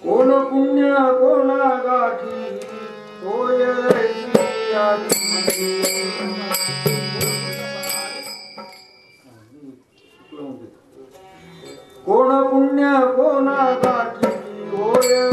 कोण पुण्य कोणा गाठी होय कोण पुण्य कोणा गाठी होय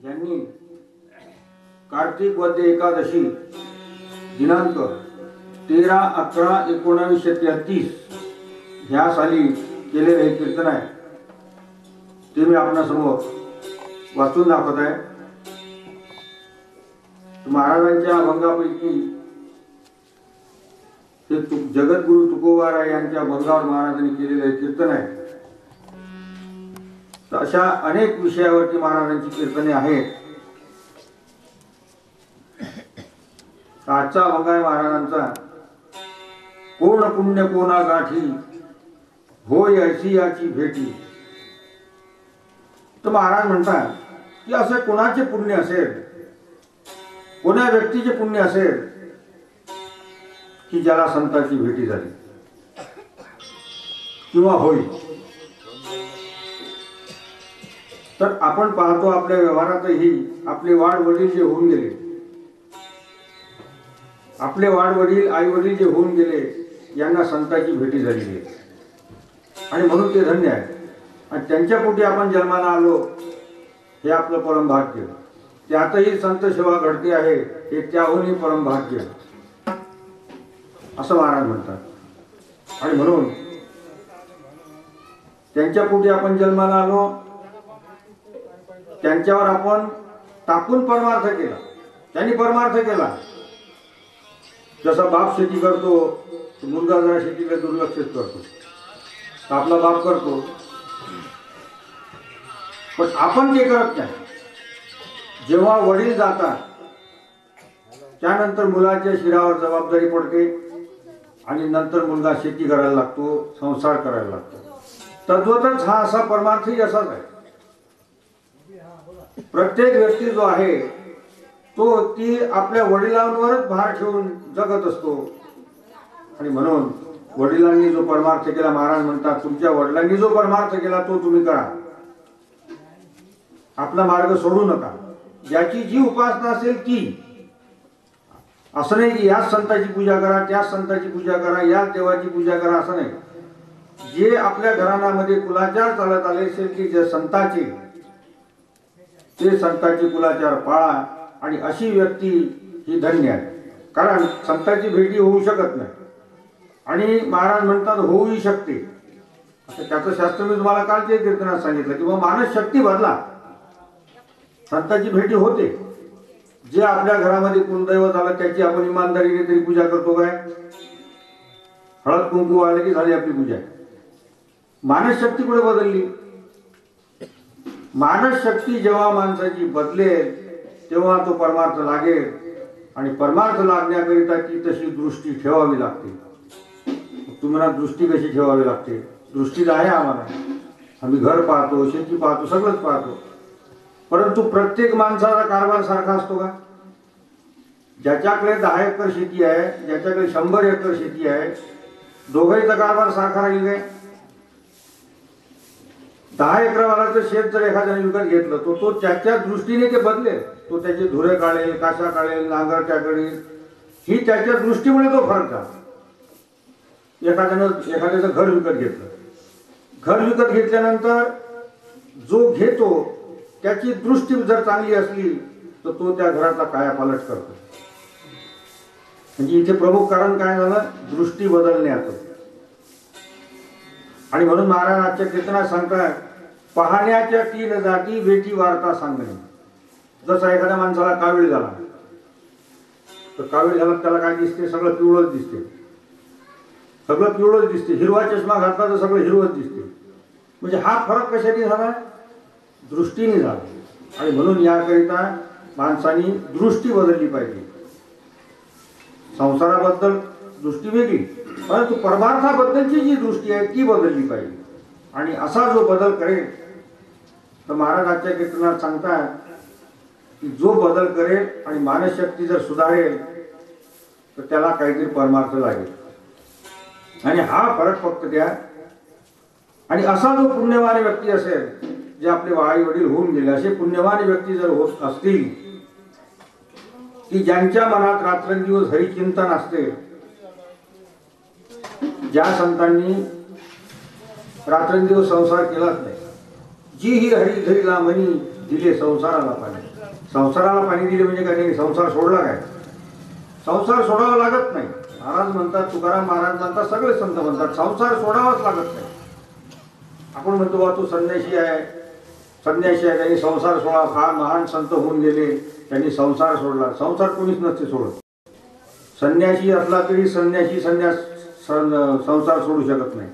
यांनी कार्तिक वद्य एकादशी दिनांक 13/11/1933 ह्या साली केलेले हे कीर्तन आहे ते मी आपणासमोर वाचून दाखवत आहे. महाराजांच्या अभंगापैकी हे जगद्गुरु तुकोबाराय यांच्या अभंगावर महाराजांनी केलेले हे कीर्तन आहे. तर अशा अनेक विषयावरती महाराजांची कीर्तने आहेत. आजचा अभंग आहे महाराजांचा, कोण पुण्य कोणा गाठी होय अशी याची भेटी. तर महाराज म्हणतात की असे कोणाचे पुण्य असेल, कोणा व्यक्तीचे पुण्य असेल की ज्याला संतांची भेटी झाली किंवा होईल. तर आपण पाहतो आपल्या व्यवहारातही आपले वाड वडील जे होऊन गेले, आपले वाड वडील आई वडील जे होऊन गेले यांना संतांची भेटी झालेली आहे आणि म्हणून ते धन्य आहे. आणि त्यांच्या पोटी आपण जन्माला आलो हे आपलं परम भाग्य. त्यातही संत सेवा घडते आहे हे त्याहूनही परम भाग्य असं महाराज म्हणतात. आणि म्हणून त्यांच्या पोटी आपण जन्माला आलो, त्यांच्यावर आपण टाकून परमार्थ केला, त्यांनी परमार्थ केला. जसा बाप शेती करतो मुलगा जरा शेतीकडे दुर्लक्षित करतो, आपला बाप करतो पण आपण ते करत नाही. जेव्हा वडील जातात त्यानंतर मुलाच्या शिरावर जबाबदारी पडते आणि नंतर मुलगा शेती करायला लागतो, संसार करायला लागतो. तद्वतच हा असा परमार्थही असाच आहे. प्रत्येक व्यक्ती जो आहे तो ती आपल्या वडिलांवरच भार ठेवून जगत असतो. आणि म्हणून वडिलांनी जो परमार्थ केला, महाराज म्हणतात तुमच्या वडिलांनी जो परमार्थ केला तो तुम्ही करा, आपला मार्ग सोडू नका. ज्याची जी उपासना असेल ती, असं नाही की याच संताची पूजा करा, त्याच संताची पूजा करा, याच देवाची पूजा करा, असं नाही. जे आपल्या घराण्यामध्ये कुलाचार चालत आले असेल की जे संताचे, ते संतांची कुलाचार पाळा. आणि अशी व्यक्ती ही धन्य आहे. कारण संतांची भेटी होऊ शकत नाही आणि महाराज म्हणतात होऊही शकते. आता त्याचं शास्त्र मी तुम्हाला कालच्या कीर्तनात सांगितलं की मानस शक्ती बदला, संतांची भेटी होते. जे आपल्या घरामध्ये कुलदैवत आलं त्याची आपण इमानदारीने तरी पूजा करतो काय? हळद कुंकू आले की झाली आपली पूजा. मानस शक्ती कुठे बदलली? मानस शक्ती जेव्हा माणसाची बदलेल तेव्हा तो परमार्थ लागेल. आणि परमार्थ लागण्याकरिता ती तशी दृष्टी ठेवावी लागते. तुम्हाला दृष्टी कशी ठेवावी लागते? दृष्टी आहे आम्हाला, आम्ही घर पाहतो, शेती पाहतो, सगळंच पाहतो. परंतु प्रत्येक माणसाचा कारभार सारखा असतो का? ज्याच्याकडे 10 एकर शेती आहे, ज्याच्याकडे 100 एकर शेती आहे, दोघांचा कारभार सारखा राहील काय? 10 एकरवालाचं शेत जर एखाद्याने विकत घेतलं तो त्याच्या दृष्टीने ते बदलेल. तो त्याचे धुरे काढेल, काशा काढेल, नांगरट्या करेल, ही त्याच्या दृष्टीमुळे तो फरक झाला. एखाद्याचं घर विकत घेतलं, घर विकत घेतल्यानंतर जो घेतो त्याची दृष्टी जर चांगली असली तर तो त्या घराचा कायापालट करतो. म्हणजे इथे प्रमुख कारण काय झालं? दृष्टी बदलण्याचं. आणि म्हणून महाराज आजच्या कीर्तनात सांगतात, पाहण्याच्या 3 जाती वेटी वार्ता सांगणे. जसं एखाद्या माणसाला कावीळ झाला, तर कावीळ झाला त्याला काय दिसते? सगळं पिवळच दिसते, सगळं पिवळच दिसते. हिरवा चष्मा घातला तर सगळं हिरवच दिसते. म्हणजे हा फरक कशाने झाला? दृष्टीने झाला. आणि म्हणून याकरिता माणसाने दृष्टी बदलली पाहिजे. संसाराबद्दल दृष्टी वेगळी, परंतु परमार्थाबद्दलची जी दृष्टी आहे ती बदलली पाहिजे. आणि असा जो बदल करेल, तर महाराज आजच्या कीर्तनात सांगतात की जो बदल करेल आणि मानसशक्ती जर सुधारेल तर त्याला काहीतरी परमार्थ लागेल. आणि हा फरक फक्त द्या. आणि असा जो पुण्यवान व्यक्ती असेल, जे आपले आई वडील होऊन गेले, असे पुण्यवान व्यक्ती जर होत असतील की ज्यांच्या मनात रात्रंदिवस हरिचिंतन असते, ज्या संतांनी रात्रंदिवस संसार केलाच नाही, जी ही हरी धरीला म्हणी दिले संसाराला पाणी. संसाराला पाणी दिले म्हणजे काय? नाही संसार सोडला काय? संसार सोडावा लागत नाही. महाराज म्हणतात, तुकाराम महाराज म्हणतात, सगळे संत म्हणतात संसार सोडावाच लागत नाही. आपण म्हणतो बा तू संन्यासी आहे, संन्यासी आहे, त्यांनी संसार सोडा, फार महान संत होऊन गेले, त्यांनी संसार सोडला. संसार कोणीच नसते सोडत. संन्यासी असला तरी संन्यासी संसार सोडू शकत नाही.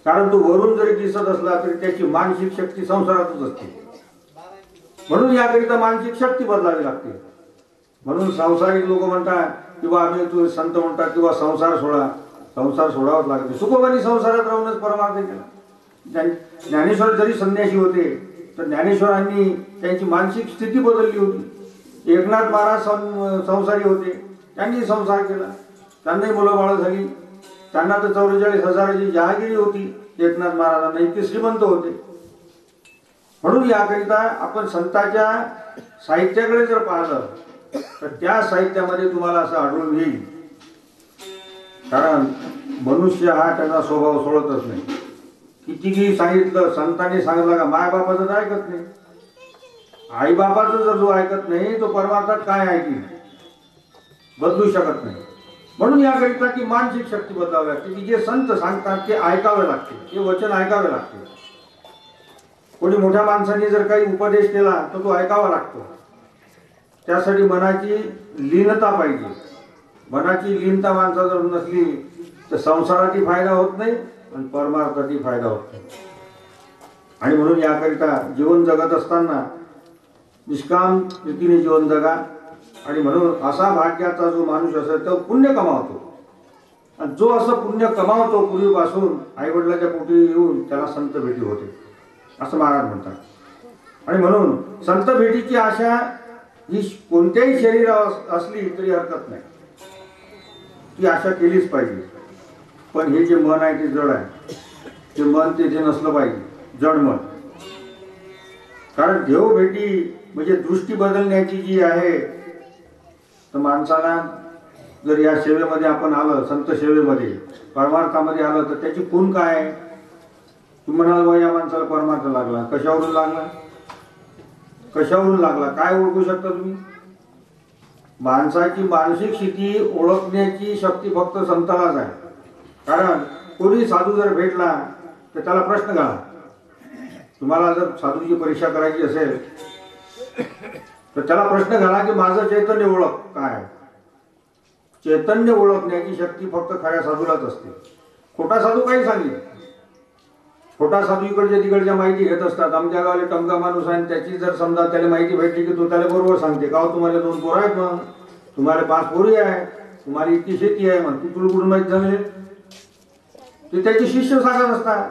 कारण तो वरून जरी दिसत असला तरी त्याची मानसिक शक्ती संसारातच असते. म्हणून याकरिता मानसिक शक्ती बदलावी लागते. म्हणून सांसारिक लोक म्हणतात किंवा आम्ही तू संत म्हणतात किंवा संसार सोडा, संसार सोडावाच लागते. सुखोबानी संसारात राहूनच परमार्थ केला. ज्ञानेश्वर जरी संन्यासी होते तर ज्ञानेश्वरांनी त्यांची मानसिक स्थिती बदलली होती. एकनाथ महाराज संसारी होते, त्यांनी संसार केला, त्यांनाही मुलं बाळ झाली. त्यांना तर 44,000ची जहागिरी होती एकनाथ महाराजांना, इतके श्रीमंत होते. म्हणून याकरिता आपण संतांच्या साहित्याकडे जर पाहिलं तर त्या साहित्यामध्ये तुम्हाला असं आढळून येईल. कारण मनुष्य हा त्याचा स्वभाव सोडतच नाही. कितीही सांगितलं, संतांनी सांगितलं का मायबापाचं तर ऐकत नाही. आईबापाचं जर जो ऐकत नाही तो परमार्थात काय ऐकेल? बदलू शकत नाही. म्हणून याकरिता की मानसिक शक्ती बदलावी लागते, की जे संत सांगतात ते ऐकावे लागते, ते वचन ऐकावे लागते. कोणी मोठ्या माणसाने जर काही उपदेश केला तर तो ऐकावा लागतो. त्यासाठी मनाची लीनता पाहिजे. मनाची लीनता माणसा जर नसली तर संसारातही फायदा होत नाही आणि परमार्थातही फायदा होत नाही. आणि म्हणून याकरिता जीवन जगत असताना निष्काम रीतीने जीवन जगा. आणि म्हणून असा भाग्याचा जो माणूस असेल तो पुण्य कमावतो. आणि जो असं पुण्य कमावतो पूर्वीपासून आईवडिलाच्या पोटी येऊन त्याला संत भेटी होते असं महाराज म्हणतात. आणि म्हणून संत भेटीची आशा ही कोणत्याही शरीरात असली तरी हरकत नाही, ती आशा केलीच पाहिजे. पण हे जे मन आहे ते जड आहे. ते मन ते नसलं पाहिजे, जड मन. कारण देव भेटी म्हणजे दृष्टी बदलण्याची जी आहे, तर माणसाला जर या सेवेमध्ये आपण आलं, संत सेवेमध्ये परमार्थामध्ये आलं तर त्याची खूण काय आहे? तुम्ही म्हणाल बा या माणसाला परमार्थ लागला, कशावरून लागला? कशावरून लागला? काय ओळखू शकता तुम्ही? माणसाची मानसिक स्थिती ओळखण्याची शक्ती फक्त संतालाच आहे. कारण कोणी साधू जर भेटला तर त्याला प्रश्न घाला. तुम्हाला जर साधूची परीक्षा करायची असेल तर त्याला प्रश्न घाला की माझं चैतन्य ओळख काय? चैतन्य ओळखण्याची शक्ती फक्त खऱ्या साधूलाच असते. खोटा साधू काही सांगेल. खोटा साधू इकडच्या तिकडच्या माहिती घेत असतात. आमच्या गावाला टमका माणूस आहे, त्याची जर समजा त्याला माहिती भेटली की तो त्याला बरोबर सांगते का तुम्हाला 2 पोरं आहेत, मग तुम्हाला 5 पोरी आहे, तुम्हाला इतकी शेती आहे, मग तुला कुठून माहिती झाले? ते त्याचे शिष्य सांगत असतात.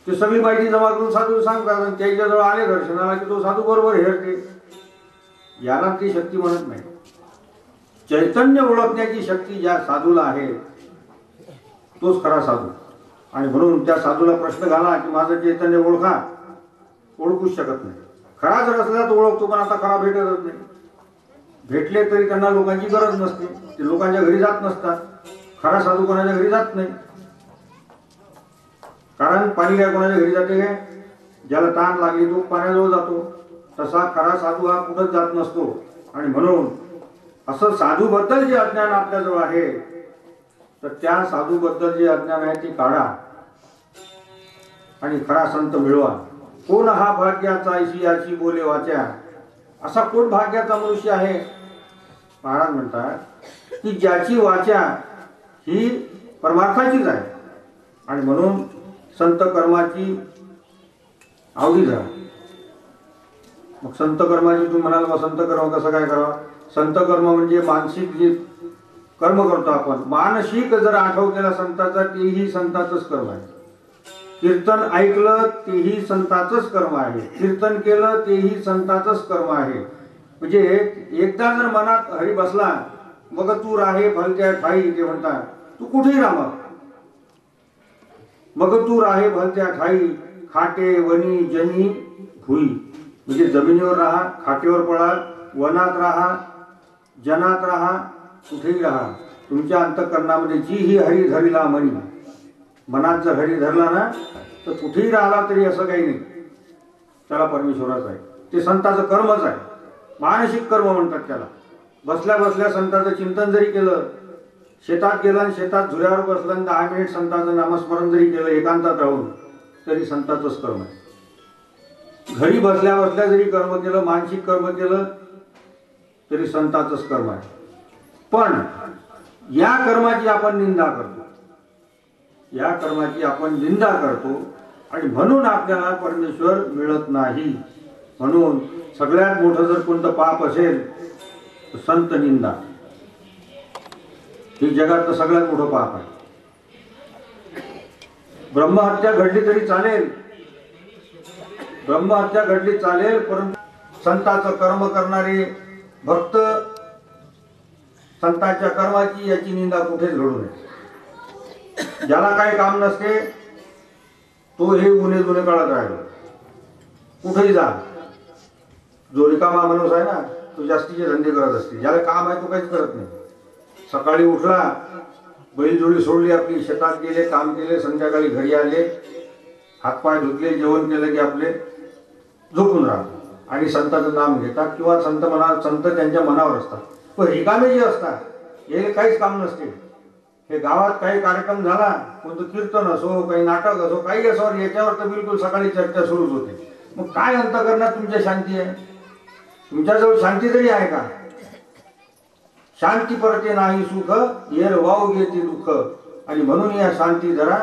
ते सगळी माहिती जमा करून साधू सांगतात आणि त्याच्याजवळ आले दर्शनाला की तो साधू बरोबर हेरते. याला ती शक्ती म्हणत नाही. चैतन्य ओळखण्याची शक्ती ज्या साधूला आहे तोच खरा साधू. आणि म्हणून त्या साधूला प्रश्न घाला की माझं चैतन्य ओळखा, ओळखूच शकत नाही. खरा जर असला तर ओळखतो, पण आता खरा भेटतच नाही. भेटले तरी त्यांना लोकांची गरज नसते, ते लोकांच्या घरी जात नसतात. खरा साधू कोणाच्या घरी जात नाही. कारण पाणी काय कोणाच्या घरी जाते काय? ज्याला ताण लागली तो पाण्याजवळ जातो. तसा खरा साधू हा कुठंच जात नसतो. आणि म्हणून असं साधूबद्दल जे अज्ञान आपल्याजवळ आहे तर त्या साधूबद्दल जे अज्ञान आहे ते काढा. आणि खरा संत मिळवा. कोण हा भाग्याचा ऐशी याची बोले वाचा. असा कोण भाग्याचा मनुष्य आहे? महाराज म्हणतात की ज्याची वाचा ही परमार्थाचीच आहे. आणि म्हणून संत कर्माची आवडी धरा. मग संत कर्माची तुम्ही म्हणाल मग संत कर्म कसं काय करावं? संत कर्म म्हणजे मानसिक जे कर्म करतो आपण, मानसिक जर आठव केला संताचा तेही संताचंच कर्म आहे. कीर्तन ऐकलं तेही संताचंच कर्म आहे. कीर्तन केलं तेही संताचंच कर्म आहे. म्हणजे एकदा जर मनात हरी बसला मग तू राहे भलत्या ठाई, ते म्हणतात तू कुठेही राहा, मग तू राहे भलत्या ठाई, खाटे वनी जनी भुई. म्हणजे जमिनीवर राहा, खाटेवर पळा, वनात राहा, जनात राहा, कुठेही राहा, तुमच्या अंतःकरणामध्ये जी ही हरी धरला मनी, मनात जर हरी धरला ना तर कुठेही राहिला तरी असं काही नाही, त्याला परमेश्वराच आहे. ते संताचं कर्मच आहे. मानसिक कर्म म्हणतात त्याला. बसल्या बसल्या संताचं चिंतन जरी केलं, शेतात गेलं आणि शेतात झुल्यावर बसलं आणि 10 मिनिट संताचं नामस्मरण जरी केलं एकांतात राहून, तरी संताचंच कर्म आहे. घरी बसल्या बसल्या जरी कर्म केलं, मानसिक कर्म केलं, तरी संताचंच कर्म आहे. पण या कर्माची आपण निंदा करतो, या कर्माची आपण निंदा करतो आणि म्हणून आपल्याला परमेश्वर मिळत नाही. म्हणून सगळ्यात मोठं जर कोणतं पाप असेल तर संत निंदा. ही जगातलं सगळ्यात मोठं पाप आहे. ब्रह्महत्या घडली तरी चालेल, ब्रह्महत्या घडली चालेल, परंतु संताचं कर्म करणारे भक्त संतांच्या कर्माची याची निंदा कुठेच घडू नये. ज्याला काही काम नसते तो हे उन्हे जुने काळात राहिलो, कुठेही जा. जो रिकामा माणूस आहे ना तो जास्तीचे धंदे करत असते. ज्याला काम आहे तो काहीच करत नाही. सकाळी उठला, बैलजोडी सोडली आपली, शेतात गेले, काम केले, संध्याकाळी घरी आले, हातपाय धुतले, जेवण केलं की आपले झोपून राहतात आणि संताचं नाम घेतात किंवा संत त्यांच्या मनावर असतात. पण रिकामे जे असतात हे काहीच काम नसते. हे गावात काही कार्यक्रम झाला, कोणतं कीर्तन असो, काही नाटक असो, काही असो, याच्यावर तर बिलकुल सकाळी चर्चा सुरूच होते. मग काय अंतःकरणात तुमच्या शांती आहे? तुमच्याजवळ शांती तरी आहे का? शांती परते नाही सुख, येर वाव घेते दुःख. आणि म्हणून या शांती जरा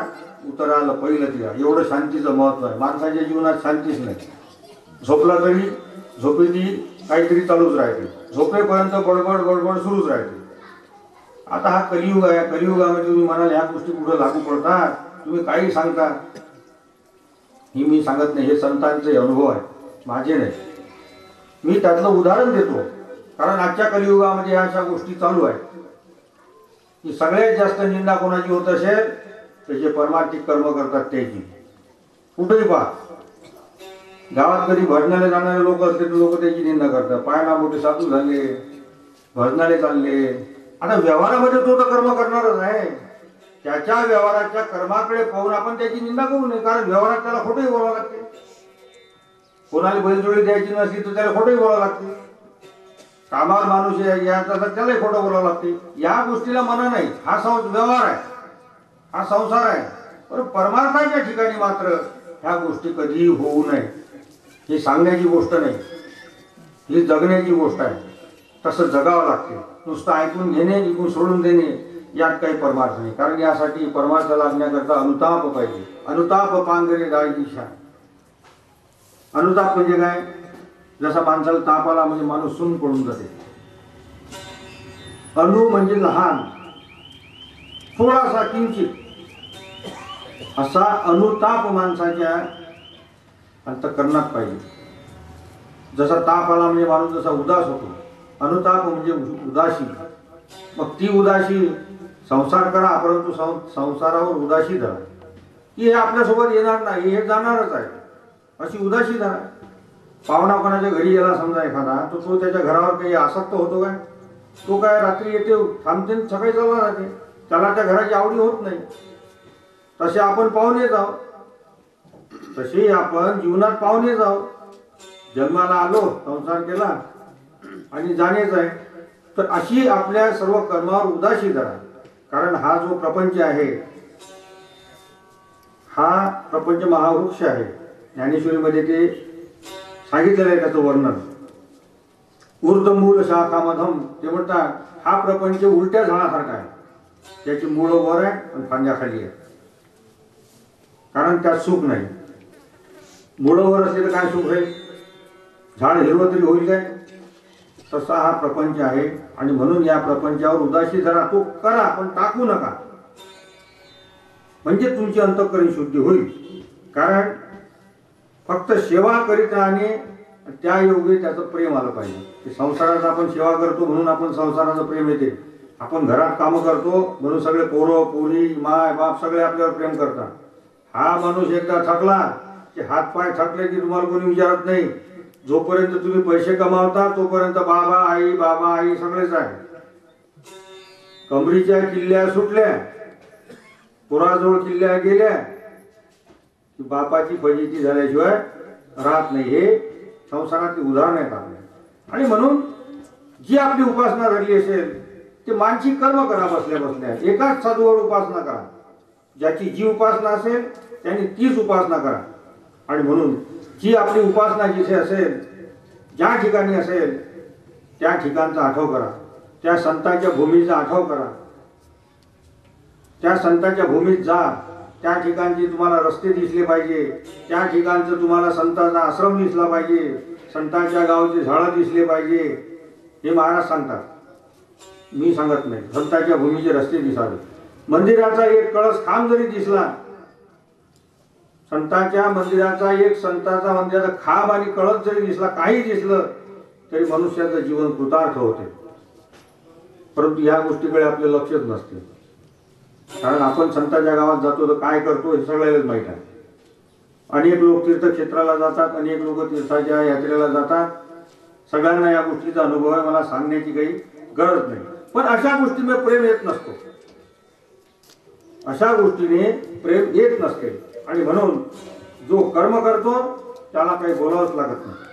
उतरायला पहिलं तिला. एवढं शांतीचं महत्व आहे. माणसाच्या जीवनात शांतीच नाही. झोपला तरी झोपेची काहीतरी चालूच राहते, झोपेपर्यंत बडबड बडबड सुरूच राहते. आता हा कलियुग आहे. कलियुगामध्ये तुम्ही म्हणाल ह्या गोष्टी कुठं लागू पडतात, तुम्ही काही सांगता. ही मी सांगत नाही, हे संतांचे अनुभव आहे, माझे नाही. मी त्यातलं उदाहरण देतो, कारण आजच्या कलियुगामध्ये ह्या अशा गोष्टी चालू आहेत की सगळ्यात जास्त निंदा कोणाची होत असेल तर जे परमार्थिक कर्म करतात त्याची. कुठेही पहा, गावात कधी भजनाला जाणारे लोक असते तर लोक त्याची निंदा करतात. पायना मोठे साधू झाले, भजनाले चालले. आता व्यवहारामध्ये तो तर कर्म करणारच आहे. त्याच्या व्यवहाराच्या कर्माकडे पाहून आपण त्याची निंदा करू नये, कारण व्यवहारात त्याला खोटंही बोलावं लागते. कोणाला बैलजोडी द्यायची नसली तर त्याला खोटंही बोलावं लागते. कामावर माणूस याचा तर त्यालाही खोटं बोलावं लागते. या गोष्टीला मना नाही. हा व्यवहार आहे, हा संसार आहे. पण परमार्थाच्या ठिकाणी मात्र ह्या गोष्टी कधीही होऊ नये. ही सांगण्याची गोष्ट नाही, ही जगण्याची गोष्ट आहे. तसं जगावं लागते. नुसतं ऐकून घेणे, ऐकून सोडून देणे यात काही परमार्थ नाही. कारण यासाठी परमार्थ लागण्याकरता अनुताप पाहिजे. अनुताप पांगरे दायदिशा. अनुताप म्हणजे काय? जसा माणसाला ताप आला म्हणजे माणूस सून पडून जाते. अनु म्हणजे लहान, थोडासा किंचित, असा अनुताप माणसाच्या अंतःकरणात पाहिजे. जसा ताप आला म्हणजे माणूस जसा उदास होतो, अनुताप म्हणजे उदासी. मग ती उदासी संसार करा, परंतु संसारावर उदासी धरा. की हे आपल्यासोबत येणार नाही, हे जाणारच आहे, अशी उदासी धरा. पाहुणा कोणाच्या घरी गेला समजा एखादा, तर तो त्याच्या घरावर काही आसक्त होतो काय? तो काय रात्री येते, थांबते, सकाळी चालला राहते. त्याला त्या घराची आवडी होत नाही. तसे आपण पाहुणे जाऊ, तसे आपण जीवनात पाहुणे जाऊ. जन्माला आलो, संसार केला आणि जाणेच आहे. तर अशी आपल्या सर्व कर्मावर उदासी धरा. कारण हा जो प्रपंच आहे हा प्रपंच महावृक्ष आहे. ज्ञानेश्वरीमध्ये ते सांगितलेलं आहे त्याचं वर्णन. ऊर्ध्वमूल शाखा मधम, ते म्हणतात हा प्रपंच उलट्या झाडासारखा आहे. त्याची मूळ वर आहे आणि फांद्या खाली आहे, कारण त्यात सुख नाही. मूळ वर असले तर काय सुख आहे? झाड हिरवं तरी होईल काय? तसा हा प्रपंच आहे. आणि म्हणून या प्रपंचावर उदासी जरा तो करा, पण टाकू नका, म्हणजे तुमची अंतःकरण शुद्धी होईल. कारण फक्त सेवा करीत राहणे, त्या योगे त्याचं प्रेम आलं पाहिजे. संसारात आपण सेवा करतो म्हणून आपण संसाराचं प्रेम येते. आपण घरात कामं करतो म्हणून सगळे पोरं पोरी माय बाप सगळे आपल्यावर प्रेम करतात. हा माणूस एकदा थकला की हातपाय थकले की तुम्हाला कोणी विचारत नाही. जोपर्यंत तुम्ही पैसे कमावता तोपर्यंत बाबा आई सगळेच आहे. कमरीच्या किल्ल्या सुटल्या, पुराजवळ किल्ल्या गेल्या की बापाची फजिती झाल्याशिवाय राहत नाही. हे संसारातली उदाहरण आहेत आपले. आणि म्हणून जी आपली उपासना झाली असेल ते मानसिक कर्म करा. बसल्या बसल्या एकाच साधूवर उपासना करा. ज्याची जी उपासना असेल त्यांनी तीच उपासना करा. आणि म्हणून जी आपली उपासना जिथे असेल, ज्या ठिकाणी असेल त्या ठिकाणचा आठव करा. त्या संतांच्या भूमीचा आठव करा. त्या संतांच्या भूमीत जा. त्या ठिकाणचे तुम्हाला रस्ते दिसले पाहिजे. त्या ठिकाणचं तुम्हाला संतांचा आश्रम दिसला पाहिजे. संतांच्या गावचे झाडं दिसले पाहिजे. हे महाराज सांगतात, मी सांगत नाही. संतांच्या भूमीचे रस्ते दिसावे. मंदिराचा एक कळस खांब जरी दिसला, संतांच्या मंदिराचा एक संतांचा मंदिराचा खांब आणि कळस जरी दिसला, काही दिसलं तरी मनुष्याचं जीवन कृतार्थ होते. परंतु या गोष्टीकडे आपले लक्षच नसते. कारण आपण संतांच्या गावात जातो तर काय करतो हे सगळ्यालाच माहीत आहे. अनेक लोक तीर्थक्षेत्राला जातात, अनेक लोक तीर्थाच्या यात्रेला जातात. सगळ्यांना या गोष्टीचा अनुभव आहे, मला सांगण्याची काही गरज नाही. पण अशा गोष्टीने प्रेम येत नसतो. अशा गोष्टीने प्रेम येत नसते. आणि म्हणून जो कर्म करतो त्याला काही बोलावंच लागत नाही.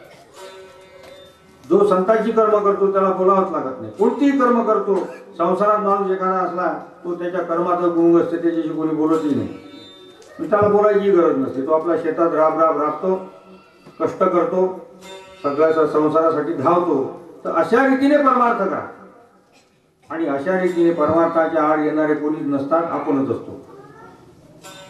जो संतांची कर्म करतो त्याला बोलावंच लागत नाही. कोणतीही कर्म करतो, संसारात माणूस एखादा असला तो त्याच्या कर्माचं गुंग असते, त्याच्याशी कोणी बोलतही नाही. त्याला बोलायची गरज नसते. तो आपल्या शेतात राबतो, कष्ट करतो, सगळ्याच्या संसारासाठी धावतो. तर अशा रीतीने परमार्थ करा. आणि अशा रीतीने परमार्थाच्या आड येणारे कोणीच नसतात, आपणच असतो.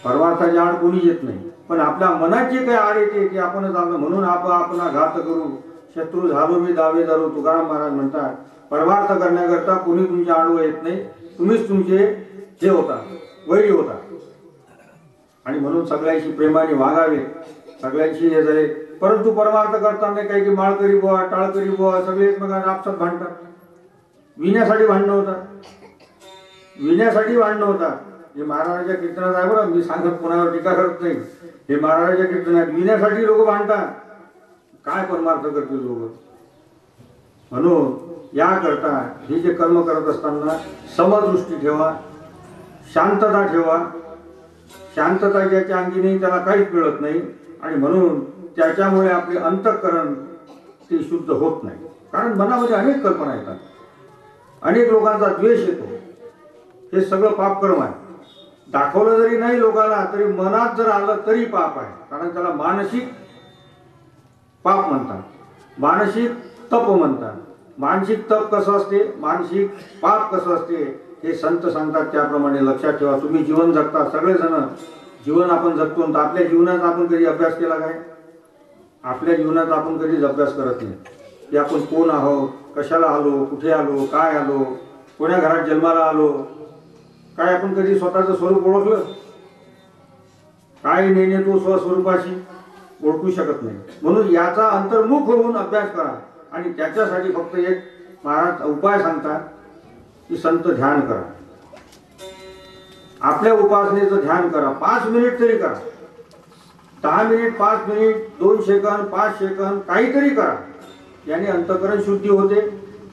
परमार्थाच्या आड कोणी येत नाही. पण आपल्या मनात जे काही आड येते ते आपणच आपलं. म्हणून आपला घात करू शत्रू झालो मी दावे दारू, तुकाराम महाराज म्हणतात. परमार्थ करण्याकरता कोणी तुमच्या आडवं येत नाही. तुम्हीच तुमचे हे होता, वैरी होता. आणि म्हणून सगळ्यांशी प्रेमाने वागावे, सगळ्यांशी हे झाले. परंतु परमार्थ करताना काही की माळकरी बुवा टाळकरी बुवा सगळे एकमेकांना आपसात भांडतात. विण्यासाठी भांडणं होतात. हे महाराजाच्या कीर्तनात आहे बरं, मी सांगत कोणावर टीका करत नाही. हे महाराजाच्या कीर्तनात विण्यासाठी लोक भांडतात. काय परमार्थ करतील लोक? म्हणून याकरता हे जे कर्म करत असताना समदृष्टी ठेवा, शांतता ठेवा. शांतता ज्याच्या अंगी नाही त्याला काहीच मिळत नाही. आणि म्हणून त्याच्यामुळे आपले अंतःकरण ते शुद्ध होत नाही. कारण मनामध्ये अनेक कल्पना येतात, अनेक लोकांचा द्वेष येतो. हे सगळं पापकर्म आहे. दाखवलं जरी नाही लोकांना तरी मनात जर आलं तरी पाप आहे. कारण त्याला मानसिक पाप म्हणतात, मानसिक तप म्हणतात. मानसिक तप कसं असते, मानसिक पाप कसं असते हे संत सांगतात. त्याप्रमाणे लक्षात ठेवा. तुम्ही जीवन जगता, सगळेजण जीवन आपण जगतो. तर आपल्या जीवनात आपण कधी अभ्यास केला काय? आपल्या जीवनात आपण कधीच अभ्यास करत नाही की आपण कोण आहोत, कशाला आलो, कुठे आलो, काय आलो, कोण्या घरात जन्माला आलो. काय आपण कधी स्वतःचं स्वरूप ओळखलं? काय नेणे तो स्वस्वरूपाशी ओळखू शकत नाही. म्हणून याचा अंतर्मुख होऊन अभ्यास करा. आणि त्याच्यासाठी फक्त एक महाराज उपाय सांगतात की संत ध्यान करा. आपल्या उपासनेचं ध्यान करा. 5 मिनिट तरी करा. 10 मिनिट, 5 मिनिट, 2 सेकंद, 5 सेकंद, काहीतरी करा. याने अंतःकरण शुद्धी होते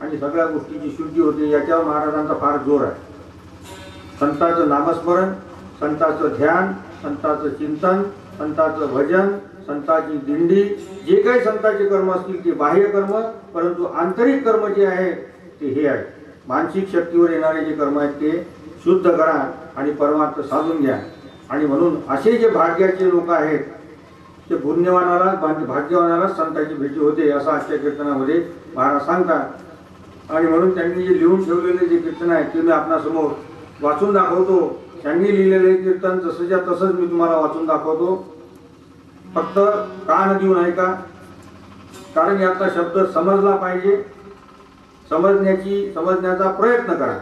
आणि सगळ्या गोष्टीची शुद्धी होते. याच्यावर महाराजांचा फार जोर आहे. संतांचं नामस्मरण, संतांचं ध्यान, संतांचं चिंतन, संतांचं भजन, संतांची दिंडी, जे काही संतांचे कर्म असतील ते बाह्य कर्म. परंतु आंतरिक कर्म जे आहे ते हे आहे. मानसिक शक्तीवर येणारे जे कर्म आहेत ते शुद्ध करा आणि परमार्थ साधून घ्या. आणि म्हणून असे जे भाग्याचे लोक आहेत ते भाग्यवानाला संतांची भेटी होते असं आजच्या कीर्तनामध्ये महाराज सांगतात. आणि म्हणून त्यांनी जे लिहून ठेवलेले जे कीर्तन आहे ते मी आपणासमोर वाचून दाखवतो. त्यांनी लिहिलेले कीर्तन जसंच्या तसंच मी तुम्हाला वाचून दाखवतो. फक्त कान देऊन ऐका, कारण याचा शब्द समजला पाहिजे. समजण्याचा प्रयत्न करा.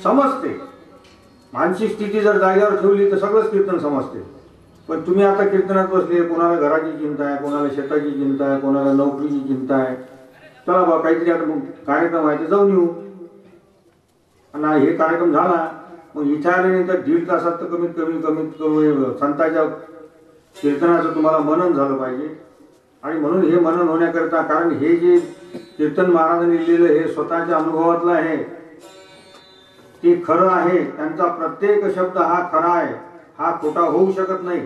समजते, मानसिक स्थिती जर जागेवर ठेवली तर सगळंच कीर्तन समजते. पण तुम्ही आता कीर्तनात बसले, कोणाला घराची चिंता आहे, कोणाला शेताची चिंता आहे, कोणाला नोकरीची चिंता आहे. चला बा काहीतरी आता कार्यक्रम आहे ते जाऊन येऊ. आणि हे कार्यक्रम झाला मग इथे आल्यानंतर 1.5 तासात तर कमीत कमी संतांच्या कीर्तनाचं तुम्हाला मनन झालं पाहिजे. आणि म्हणून हे मनन होण्याकरिता, कारण हे जे कीर्तन महाराजांनी लिहिलेलं हे स्वतःच्या अनुभवातलं आहे, ते खरं आहे. त्यांचा प्रत्येक शब्द हा खरा आहे, हा खोटा होऊ शकत नाही.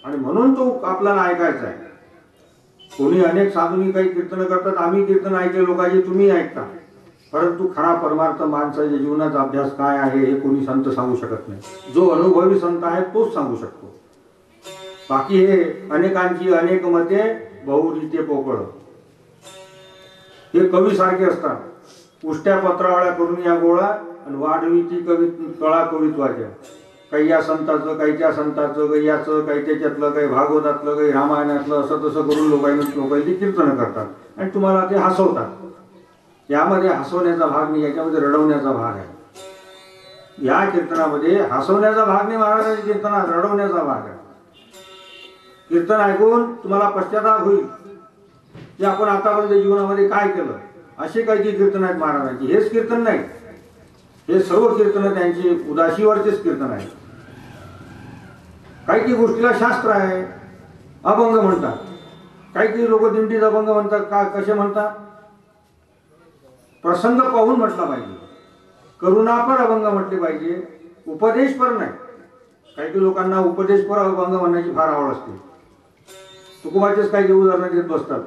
आणि म्हणून तो आपल्याला ऐकायचा आहे. कोणी अनेक साधूंनी काही कीर्तन करतात, आम्ही कीर्तन ऐकले लोकांचे, तुम्ही ऐकता, परंतु खरा परमार्थ माणसाच्या जीवनाचा अभ्यास काय आहे हे कोणी संत सांगू शकत नाही. जो अनुभवी संत आहे तोच सांगू शकतो. बाकी हे अनेकांची अनेक मते बहुरीते पोकळ, हे कवी सारखे असतात. उष्ट्या पत्रावळ्या करून या गोळा आणि वाढवी ती कवी कळा कवित्वाच्या. काही या संताचं, काही त्या संताचं, काही याचं, काही त्याच्यातलं, काही भागवतातलं, काही रामायणातलं, असं तसं करून लोकांची कीर्तन करतात आणि तुम्हाला ते हसवतात. यामध्ये हसवण्याचा भाग नाही, याच्यामध्ये रडवण्याचा भाग आहे. या कीर्तनामध्ये हसवण्याचा भाग नाही, महाराजांच्या कीर्तनात रडवण्याचा भाग आहे. कीर्तन ऐकून तुम्हाला पश्चाताप होईल की आपण आतापर्यंत जीवनामध्ये काय केलं. असे काही कीर्तन आहेत महाराजांची. हेच कीर्तन नाही, हे सर्व कीर्तन त्यांची उदासीवरचेच कीर्तन आहे. काही गोष्टीला शास्त्र आहे, अभंग म्हणतात. काही लोक दिंडीत अभंग म्हणतात. का कसे म्हणतात? प्रसंग पाहून म्हटला पाहिजे, करुणापर अभंग म्हटले पाहिजे, उपदेशपर नाही. काही लोकांना उपदेशपर अभंग म्हणण्याची फार आवड असते. तुकोबाचेच काही उदाहरणं देत बसतात.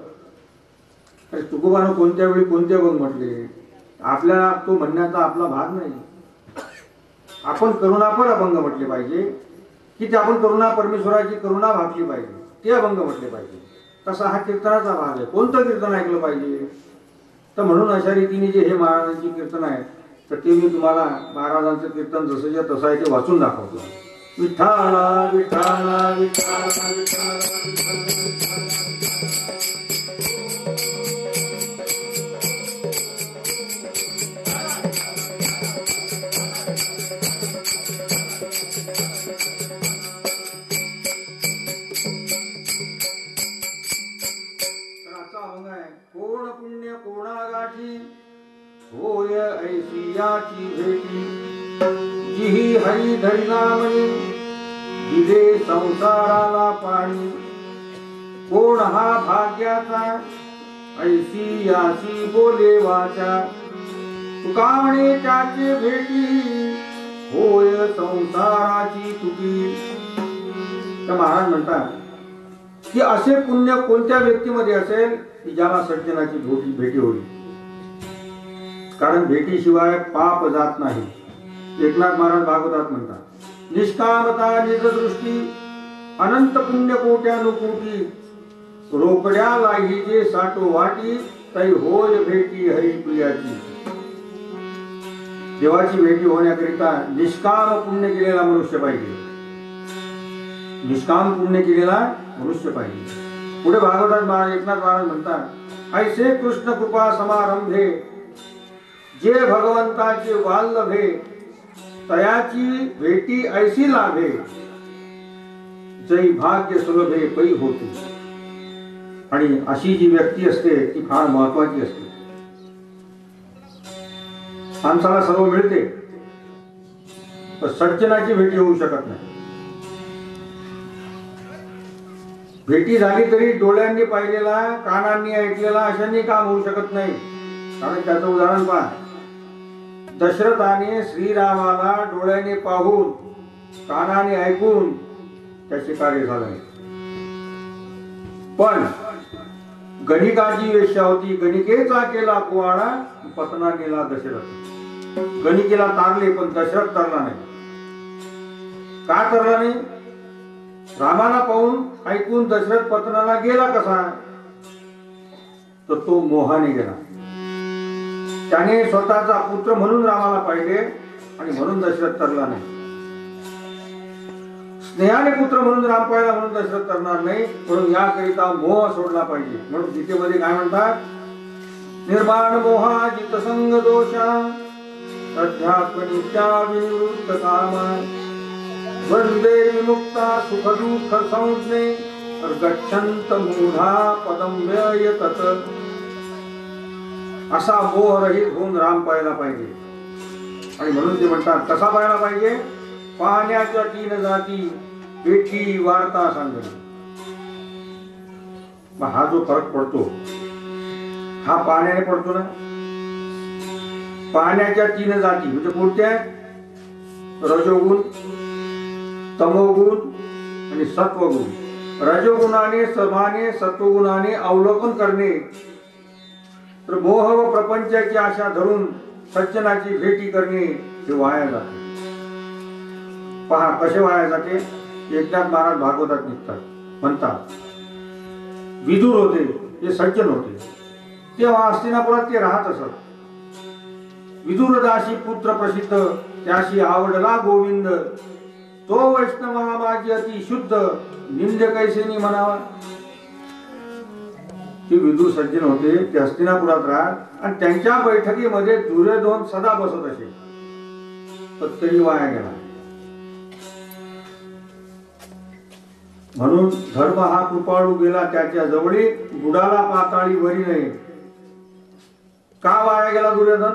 तुकोबानं कोणत्या वेळी कोणते अभंग म्हटले, आपल्याला तो म्हणण्याचा आपला भाग नाही. आपण करुणापर अभंग म्हटले पाहिजे की ते आपण करुणा, परमेश्वराची करुणा भागली पाहिजे, ते अभंग म्हटले पाहिजे. तसा हा कीर्तनाचा भाग आहे. कोणतं कीर्तन ऐकलं पाहिजे? तर म्हणून अशा रीतीने जे हे महाराजांची कीर्तन आहे तर ते मी तुम्हाला महाराजांचं कीर्तन जसं तसं आहे ते वाचून दाखवतो. विठ्ठला विठ्ठला विठ्ठला कोण पुण्य कोणागाठी होय ऐसियाची भेटी, जिही हरी धरिनामणी दिले संसाराला पाणी. कोण हा भाग्याचा ऐसी याची बोले वाचा, तुका म्हणे त्याची भेटी होय संसाराची तुटी. तर महाराज म्हणतात की असे पुण्य कोणत्या व्यक्तीमध्ये असेल की ज्याला सज्जनाची भेटी होईल. कारण भेटीशिवाय पाप जात नाही. एकनाथ महाराज भागवतात म्हणतात, निष्कामता निजदृष्टी अनंत पुण्य कोट्यानुकोटी, रोकड्याला ही जे साठो वाटी तै होय भेटी हरिप्रियाची. देवाची भेटी होण्याकरिता निष्काम पुण्य केलेला मनुष्य पाहिजे. निष्काम पुण्य केलेला मनुष्य पाहिजे. पुढे भागवतात महाराज एकनाथ महाराज म्हणतात, ऐसे कृष्ण कृपा समारंभे जे भगवंताचे वाल्लभे, तयाची भेटी ऐसी लाभे, जै भाग्य सुलभे पै होते. आणि अशी जी व्यक्ती असते ती फार महत्वाची असते. माणसाला सर्व मिळते पण सज्जनाची भेटी होऊ शकत नाही. भेटी झाली तरी डोळ्यांनी पाहिलेला, कानांनी ऐकलेला अशांनी काम होऊ शकत नाही. कारण त्याचं उदाहरण पहा, दशरथाने श्रीरामाला डोळ्याने पाहून, कानाने ऐकून त्याचे कार्य झाले. पण गणिकाची वेश्या होती, गणिकेचा केला कुवाडा, पतना केला दशरथ. गणिकेला तारले पण दशरथ तरला नाही. का तरला नाही? रामाला पाहून ऐकून दशरथ पतनाला गेला कसा, तर तो मोहाने गेला. त्याने स्वतःचा पुत्र म्हणून रामाला पाहिले आणि म्हणून दशरथ तरला नाही. स्नेहाने पुत्र म्हणून राम पाहिला म्हणून दशरथ तरणार नाही. म्हणून याकरिता मोह सोडला पाहिजे. म्हणून गीतेमध्ये काय म्हणतात, निर्माण मोहा जित संग दोषा अध्यात्मनित्या विनिवृत्त कामा वंदे विमुक्ता सुख दुःख संज्ञे गच्छन्त मूढा पदम व्ययतत. असा मोहरहित होऊन राम पाहायला पाहिजे. आणि म्हणून ते म्हणतात कसा पाहायला पाहिजे, पाहण्याच्या 3 जाती भेटी वार्ता सांगणे. मग हा जो फरक पडतो हा पाहण्याने पडतो ना. पाहण्याच्या 3 जाती म्हणजे कोणत्या, रजोगुण, तमोगुण आणि सत्वगुण. रजोगुणाने समाने सत्वगुणाने अवलोकन करणे, तर मोह व प्रपंचाची आशा धरून सज्जनाची भेटी करणे हे वाया जाते. पहा कसे वाया जाते. एकनाथ महाराज भागवतात निघतात, म्हणतात विदुर होते, हे सज्जन होते, तेव्हा हस्तिनापुरात ते राहत असत. विदुर दासी पुत्र प्रसिद्ध, त्याशी आवडला गोविंद, तो वैष्णवा माझी अति शुद्ध, निंद कैसेनी म्हणावा. ते विदुर सज्जन होते, ते हस्तिनापुरात राहत आणि त्यांच्या बैठकीमध्ये दुर्योधन सदा बसत असे, पण तरी वाया गेला. म्हणून धर्म हा कृपाळू गेला त्याच्या जवळी, बुडाला पाताळी वरी नये. का वाया गेला दुर्योधन,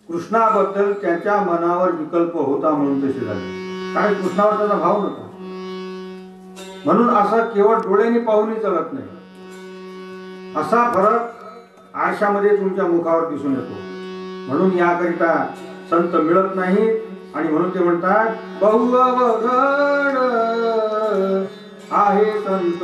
कृष्णाबद्दल त्याच्या मनावर विकल्प होता म्हणून तसे झाले. कारण कृष्णावर त्याचा भाव नव्हता. म्हणून असं केवळ डोळ्यांनी पाहूनही चालत नाही. असा फरक आरशामध्ये तुमच्या मुखावर दिसून येतो. म्हणून याकरिता संत मिळत नाही. आणि म्हणून ते म्हणतात बहुअवघड आहे संत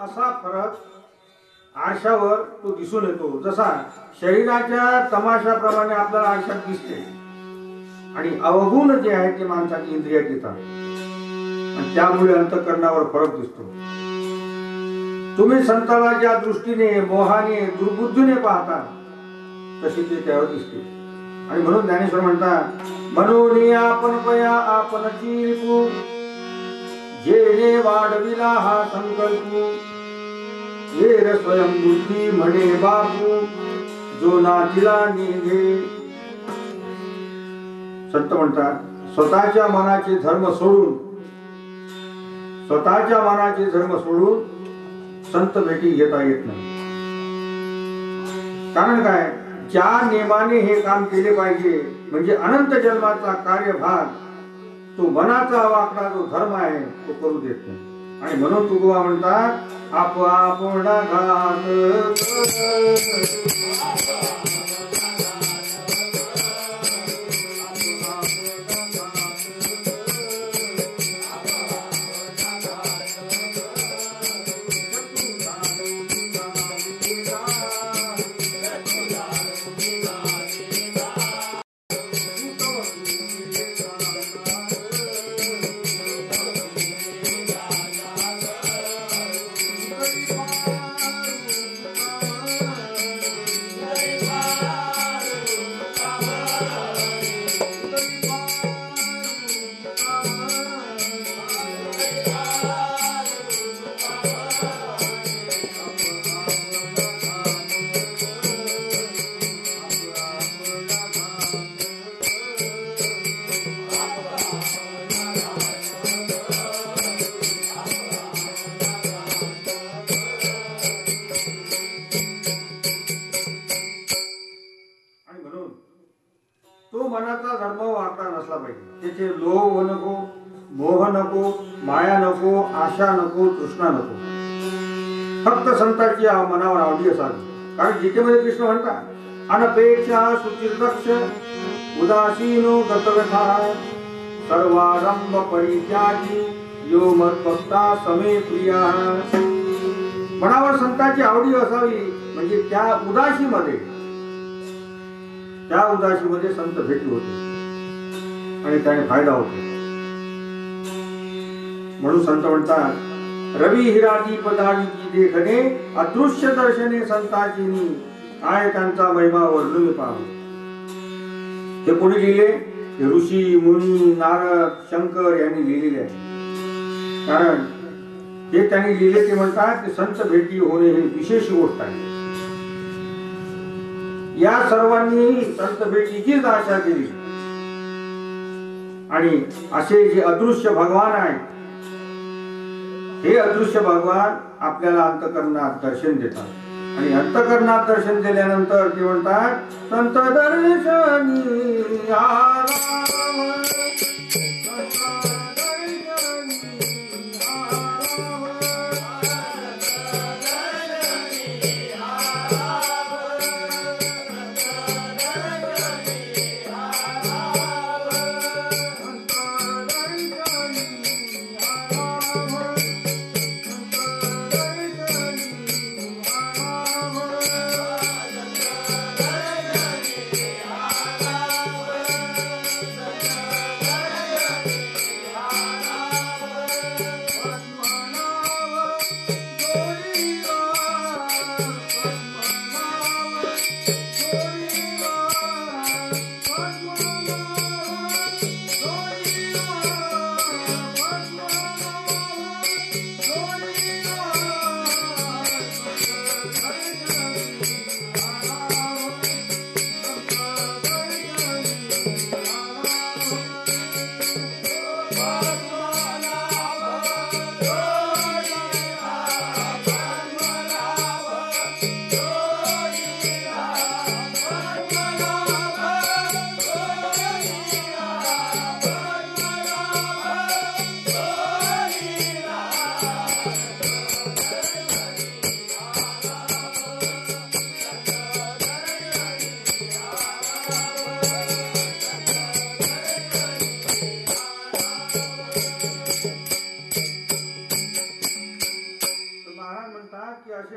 असा फरक आरशावर तो दिसून येतो. जसा शरीराच्या तमाशाप्रमाणे आपल्याला आरशात दिसते आणि अवगुण जे आहे ते माणसाची इंद्रियात येतात आणि त्यामुळे अंतःकरणावर फरक दिसतो. तुम्ही संताला ज्या दृष्टीने मोहाने दुर्बुद्धीने पाहता तशी ते त्यावर दिसते. आणि म्हणून ज्ञानेश्वर म्हणतात मनोनी आपण पया आपण चिरकू जेणे वाढविला हा संकल्प येर स्वयं बुद्धी म्हणे बापू जो नातीला निघे. संत म्हणतात स्वतःच्या मनाचे धर्म सोडून संत भेटी घेता येत नाही. कारण काय, ज्या नेमाने हे काम केले पाहिजे म्हणजे अनंत जन्माचा कार्यभाग तो मनाचा वाकडा जो धर्म आहे तो करू देत नाही. आणि म्हणून तुकोबा म्हणतात आपण घात मनाचा धर्म वाकडा नसला पाहिजे. त्याचे लोभ नको, मोह नको, माया नको, आशा नको, तृष्णा नको. फक्त संतांची मनावर आवडी असावी. कारण गीतेमध्ये कृष्ण म्हणतात अनपेक्षा सुचिर्दक्ष उदासीनो गतव्यथा सर्वारंभ परित्यागी यो मद्भक्ता समे प्रिया. मनावर संतांची आवडी असावी म्हणजे त्या उदासीमध्ये संत भेटी होते आणि त्याने फायदा होतो. म्हणून संत म्हणतात रवी हिराती पदाची देखणे अदृश्य दर्शने संताची आहे त्यांचा महिमा वर्णून पाहू. हे कोणी लिहिले? ऋषी मुनी नारद शंकर यांनी लिहिलेले आहे. कारण हे त्यांनी लिहिले ते म्हणतात की संत भेटी होणे ही विशेष गोष्ट आहे. या सर्वांनी संत भेटीचीच आशा केली आणि असे जे अदृश्य भगवान आहेत हे अदृश्य भगवान आपल्याला अंतःकरणात दर्शन देतात आणि अंतःकरणात दर्शन दिल्यानंतर ते म्हणतात संत दर्शनी आराम.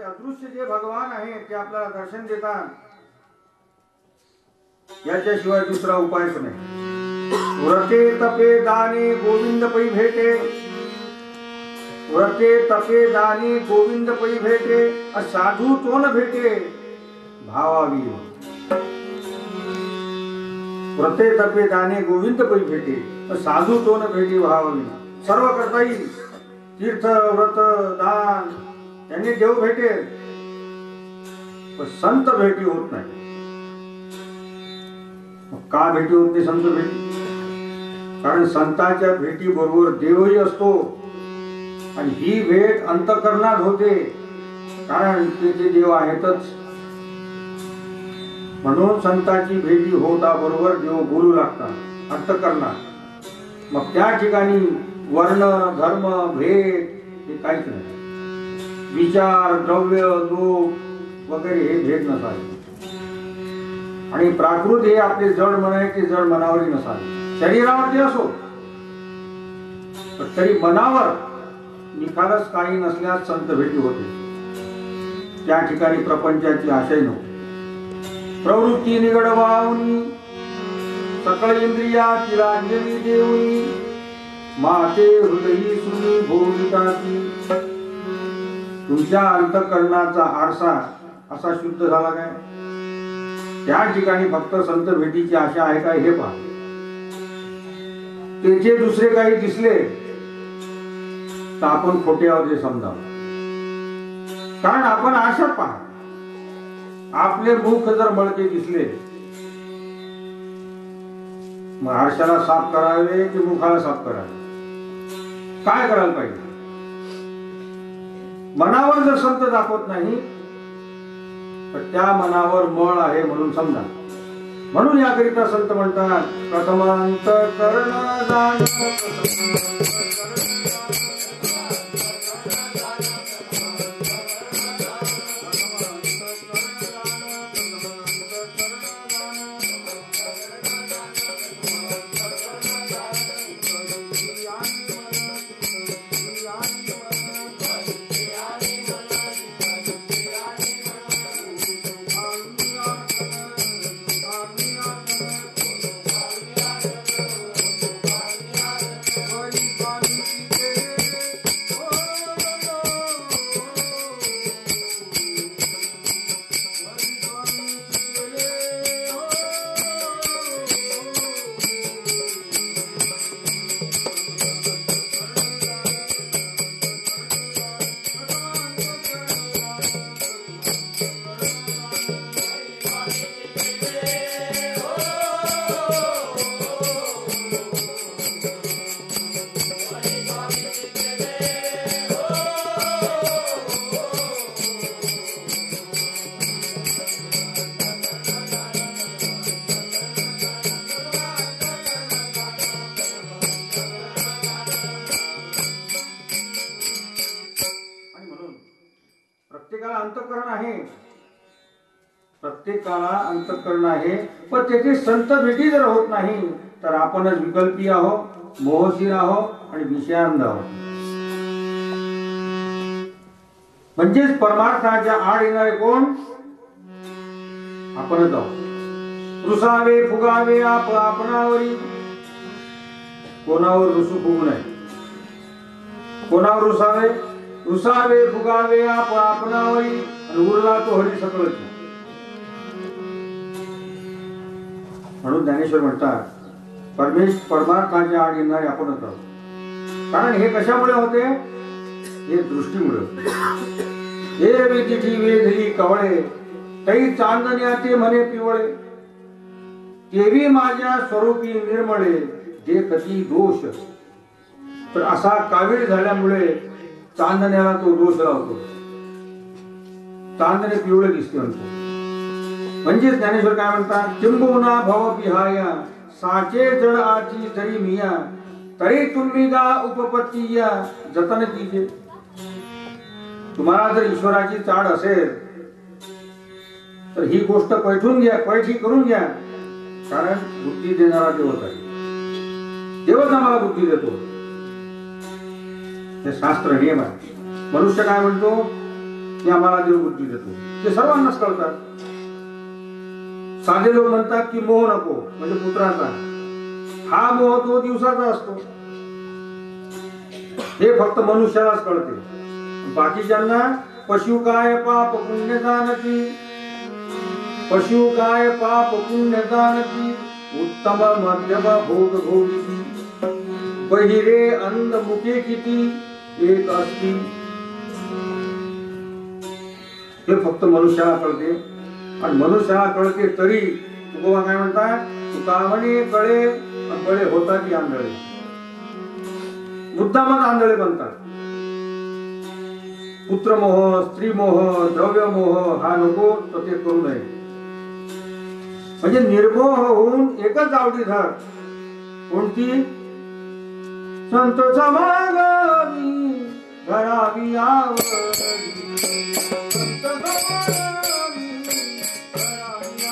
अदृश्य जे भगवान आहे ते आपल्याला दर्शन देतात याच्याशिवाय दुसरा उपायच नाही. व्रते तपे दाने गोविंद पै भेटे, व्रते तपे दाने गोविंद पै भेटे साधू तो न भेटे भावावी. व्रते तपे दाने गोविंद पै भेटे साधू तो न भेटे भावावी. सर्व करता येईल, तीर्थ व्रत दान त्यांनी देव भेटेल, पण संत भेटी होत नाही. का भेटी होत नाही संत भेटी? कारण संतांच्या भेटी बरोबर देवही असतो आणि ही भेट अंतःकरणात होते, कारण ते देव आहेतच. म्हणून संतांची भेटी होता बरोबर देव बोलू लागतात अंतःकरणात. मग त्या ठिकाणी वर्ण धर्म भेद हे काहीच नाही. विचार द्रव्य लोक वगैरे हे भेद नसावे. आणि प्राकृत हे आपले जड मन आहे, ते जड मनावरही नसावे. शरीरावरती असो, पण तरी मनावर निखालस काही नसल्यास संत भेटी होते. त्या ठिकाणी प्रपंचाची आशय नव्हती. प्रवृत्ती निगडवाहुनी सकळ इंद्रिया तिला अंजली देऊनी माते हृदयी सुनी भोगिताती. तुमच्या अंतःकरणाचा आरसा असा शुद्ध झाला काय? त्या ठिकाणी फक्त संत भेटीची आशा आहे काय हे पहा. त्याचे दुसरे काही दिसले तर आपण खोटे आहोत हे समजावं. कारण आपण आशा पहा. आपले मुख जर मळके दिसले, मग आरशाला साफ करावे की मुखाला साफ करावे? काय करायला पाहिजे? मनावर जर संत दाखवत नाही तर त्या मनावर मळ आहे म्हणून समजा. म्हणून याकरिता संत म्हणतात प्रथमांतःकरण जाण. प्रत्येकाला अंतःकरण आहे, पण त्याची संत भेटी जर होत नाही तर आपणच विकल्पी आहोत, मोहशील आहोत आणि विषयांध आहोत. म्हणजेच परमार्थाच्या आड येणारे कोण? आपणच आहोत. रुसावे फुगावे आपणावरी. कोणावर रुसू फुगू नये. कोणावर रुसावे? रुसावे फुगावे आपणावरी आणि उरला तो हरी सकळच. म्हणून ज्ञानेश्वर म्हणतात परमार्थाच्या आड येणारे आपणच आहोत. कारण हे कशामुळे होते? हे दृष्टीमुळे. हे विदिठी वेधली कवळे तै चांदण्याचे म्हणे पिवळे. तेवी माझ्या स्वरूपी निर्मळे देखती दोष. तर असा कावीळ झाल्यामुळे चांदण्याला तो दोष लावतो. चांदणे पिवळे दिसते म्हणतो. म्हणजे ज्ञानेश्वर काय म्हणतात? किंबहुना भव विहाय साचे जड आची जरी मिया तरी तुम्ही गा उपपत्तीया जतन कीजे. तुम्हाला जर ईश्वराची चाड असेल तर ही गोष्ट पैठून घ्या, पैठी करून घ्या. कारण बुद्धी देणारा देवच आहे. देवच आम्हाला बुद्धी देतो. हे शास्त्र नियम आहे. मनुष्य काय म्हणतो की आम्हाला देव बुद्धी देतो, ते सर्वांनाच कळतात. साधे लोक म्हणतात की मोह नको, म्हणजे पुत्राचा. हा मोह तो दिवसाचा असतो. हे फक्त मनुष्यालाच कळते. बाकीच्यांना पशु काय पाप पुण्य जाणती, पशु काय पाप पुण्य जाणती, उत्तम मध्यम भोग भोगिती, बहिरे अंध मुखे किती एक असती. हे फक्त मनुष्याला कळते. आणि मनुष्याला कळते तरी तुकोबा काय म्हणतात, तुका म्हणे कळे कळे होता की आंधळे. मुद्दामच आंधळे बनतात. पुत्रमोह, स्त्रीमोह, द्रव्यमोह हा नको तर ते करू नये. म्हणजे निर्मोह होऊन एकच आवडी धर. कोणती? संत समागमी घरावी आवडी. संत समागमी घरावी आवडी.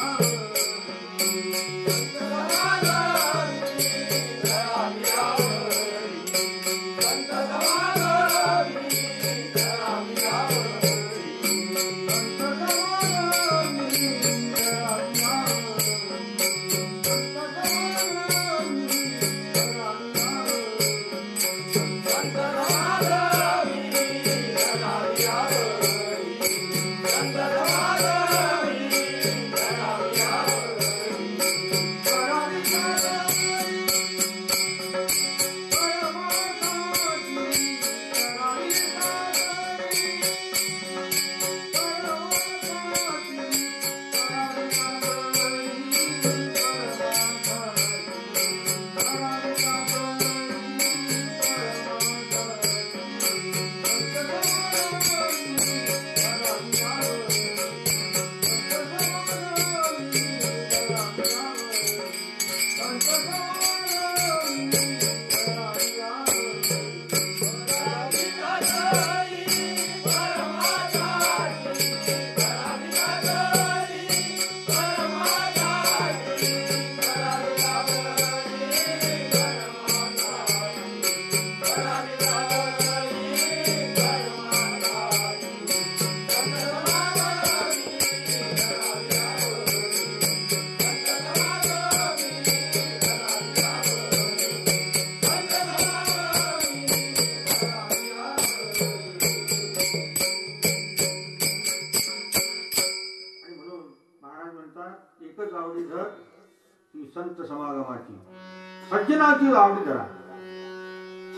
एकच आवडी धर ती संत समागमाची, सज्जनाची आवडी धरा.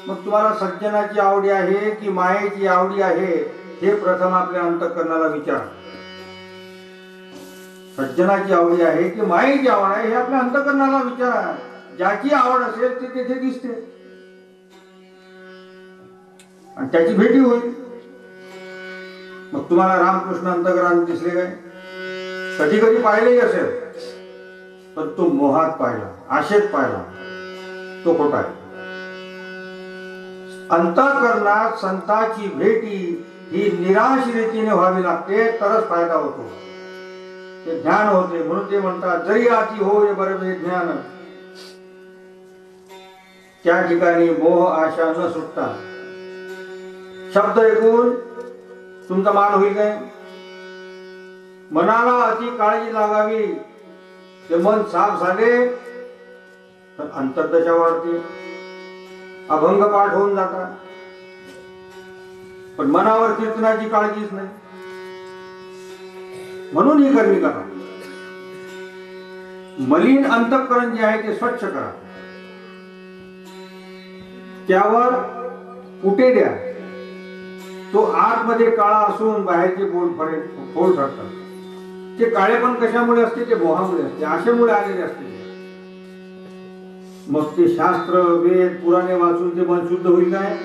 मग तुम्हाला सज्जनाची आवडी आहे की मायेची आवडी आहे हे प्रथम आपल्या अंतःकरणाला विचार. सज्जनाची आवडी आहे की मायेची आवड आहे हे आपल्या अंतःकरणाला विचारा. ज्याची आवड असेल ते तेथे दिसते आणि त्याची भेटी होईल. मग तुम्हाला रामकृष्ण अंतःकरणात दिसले काय? कधी कधी पाहिलेही असेल, पण तो मोहात पाहिला, आशेत पाहिला, तो खोटा आहे. अंतःकरणात संताची भेटी ही निराश रीतीने व्हावी लागते, तरच फायदा होतो, ते ज्ञान होते. म्हणून ते म्हणतात जरी आती होय बरे ज्ञान, त्या ठिकाणी मोह आशा न सुटता. शब्द ऐकून तुमचा मान होईल काय? मनाला अति काळजी लागावी. ते मन साफ झाले तर अंतर्दशा वाढते, अभंग पाठ होऊन जातात. पण मनावर कीर्तनाची काळजीच नाही. म्हणून ही कर्मी करा. मलिन अंतःकरण जे आहे ते स्वच्छ करा, त्यावर कुठे द्या. तो आतमध्ये काळा असून बाहेरचे फोड ठरतात. ते काळे पण कशामुळे असते? ते मोहामुळे असते, आशेमुळे आलेले असते. मग ते शास्त्र वेद पुराणे वाचून ते मन शुद्ध होईल काय?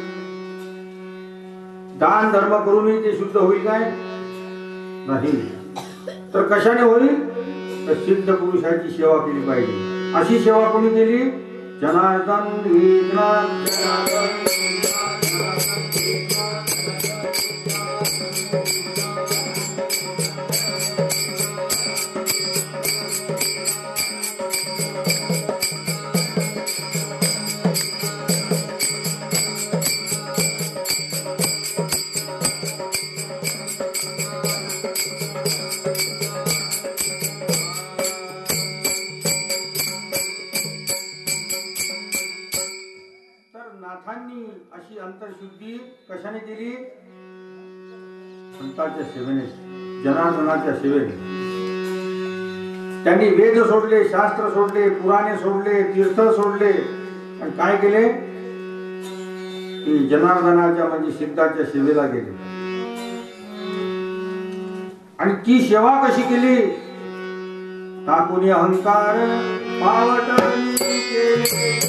दान धर्म करूनही ते शुद्ध होईल काय? नाही. तर कशाने होईल? तर सिद्ध पुरुषाची सेवा केली पाहिजे. अशी सेवा कोणी केली? जनार्दन अशी अंतर्शुद्धी कशाने केली? संतांच्या सेवेने, जनार्दनाच्या सेवेने. त्यांनी वेद सोडले, शास्त्र सोडले, पुराणे सोडले, तीर्थ सोडले आणि काय केले? की जनार्दनाच्या म्हणजे सिद्धाच्या सेवेला गेले. आणि ती सेवा कशी केली? टाकून अहंकार पावटणी केली.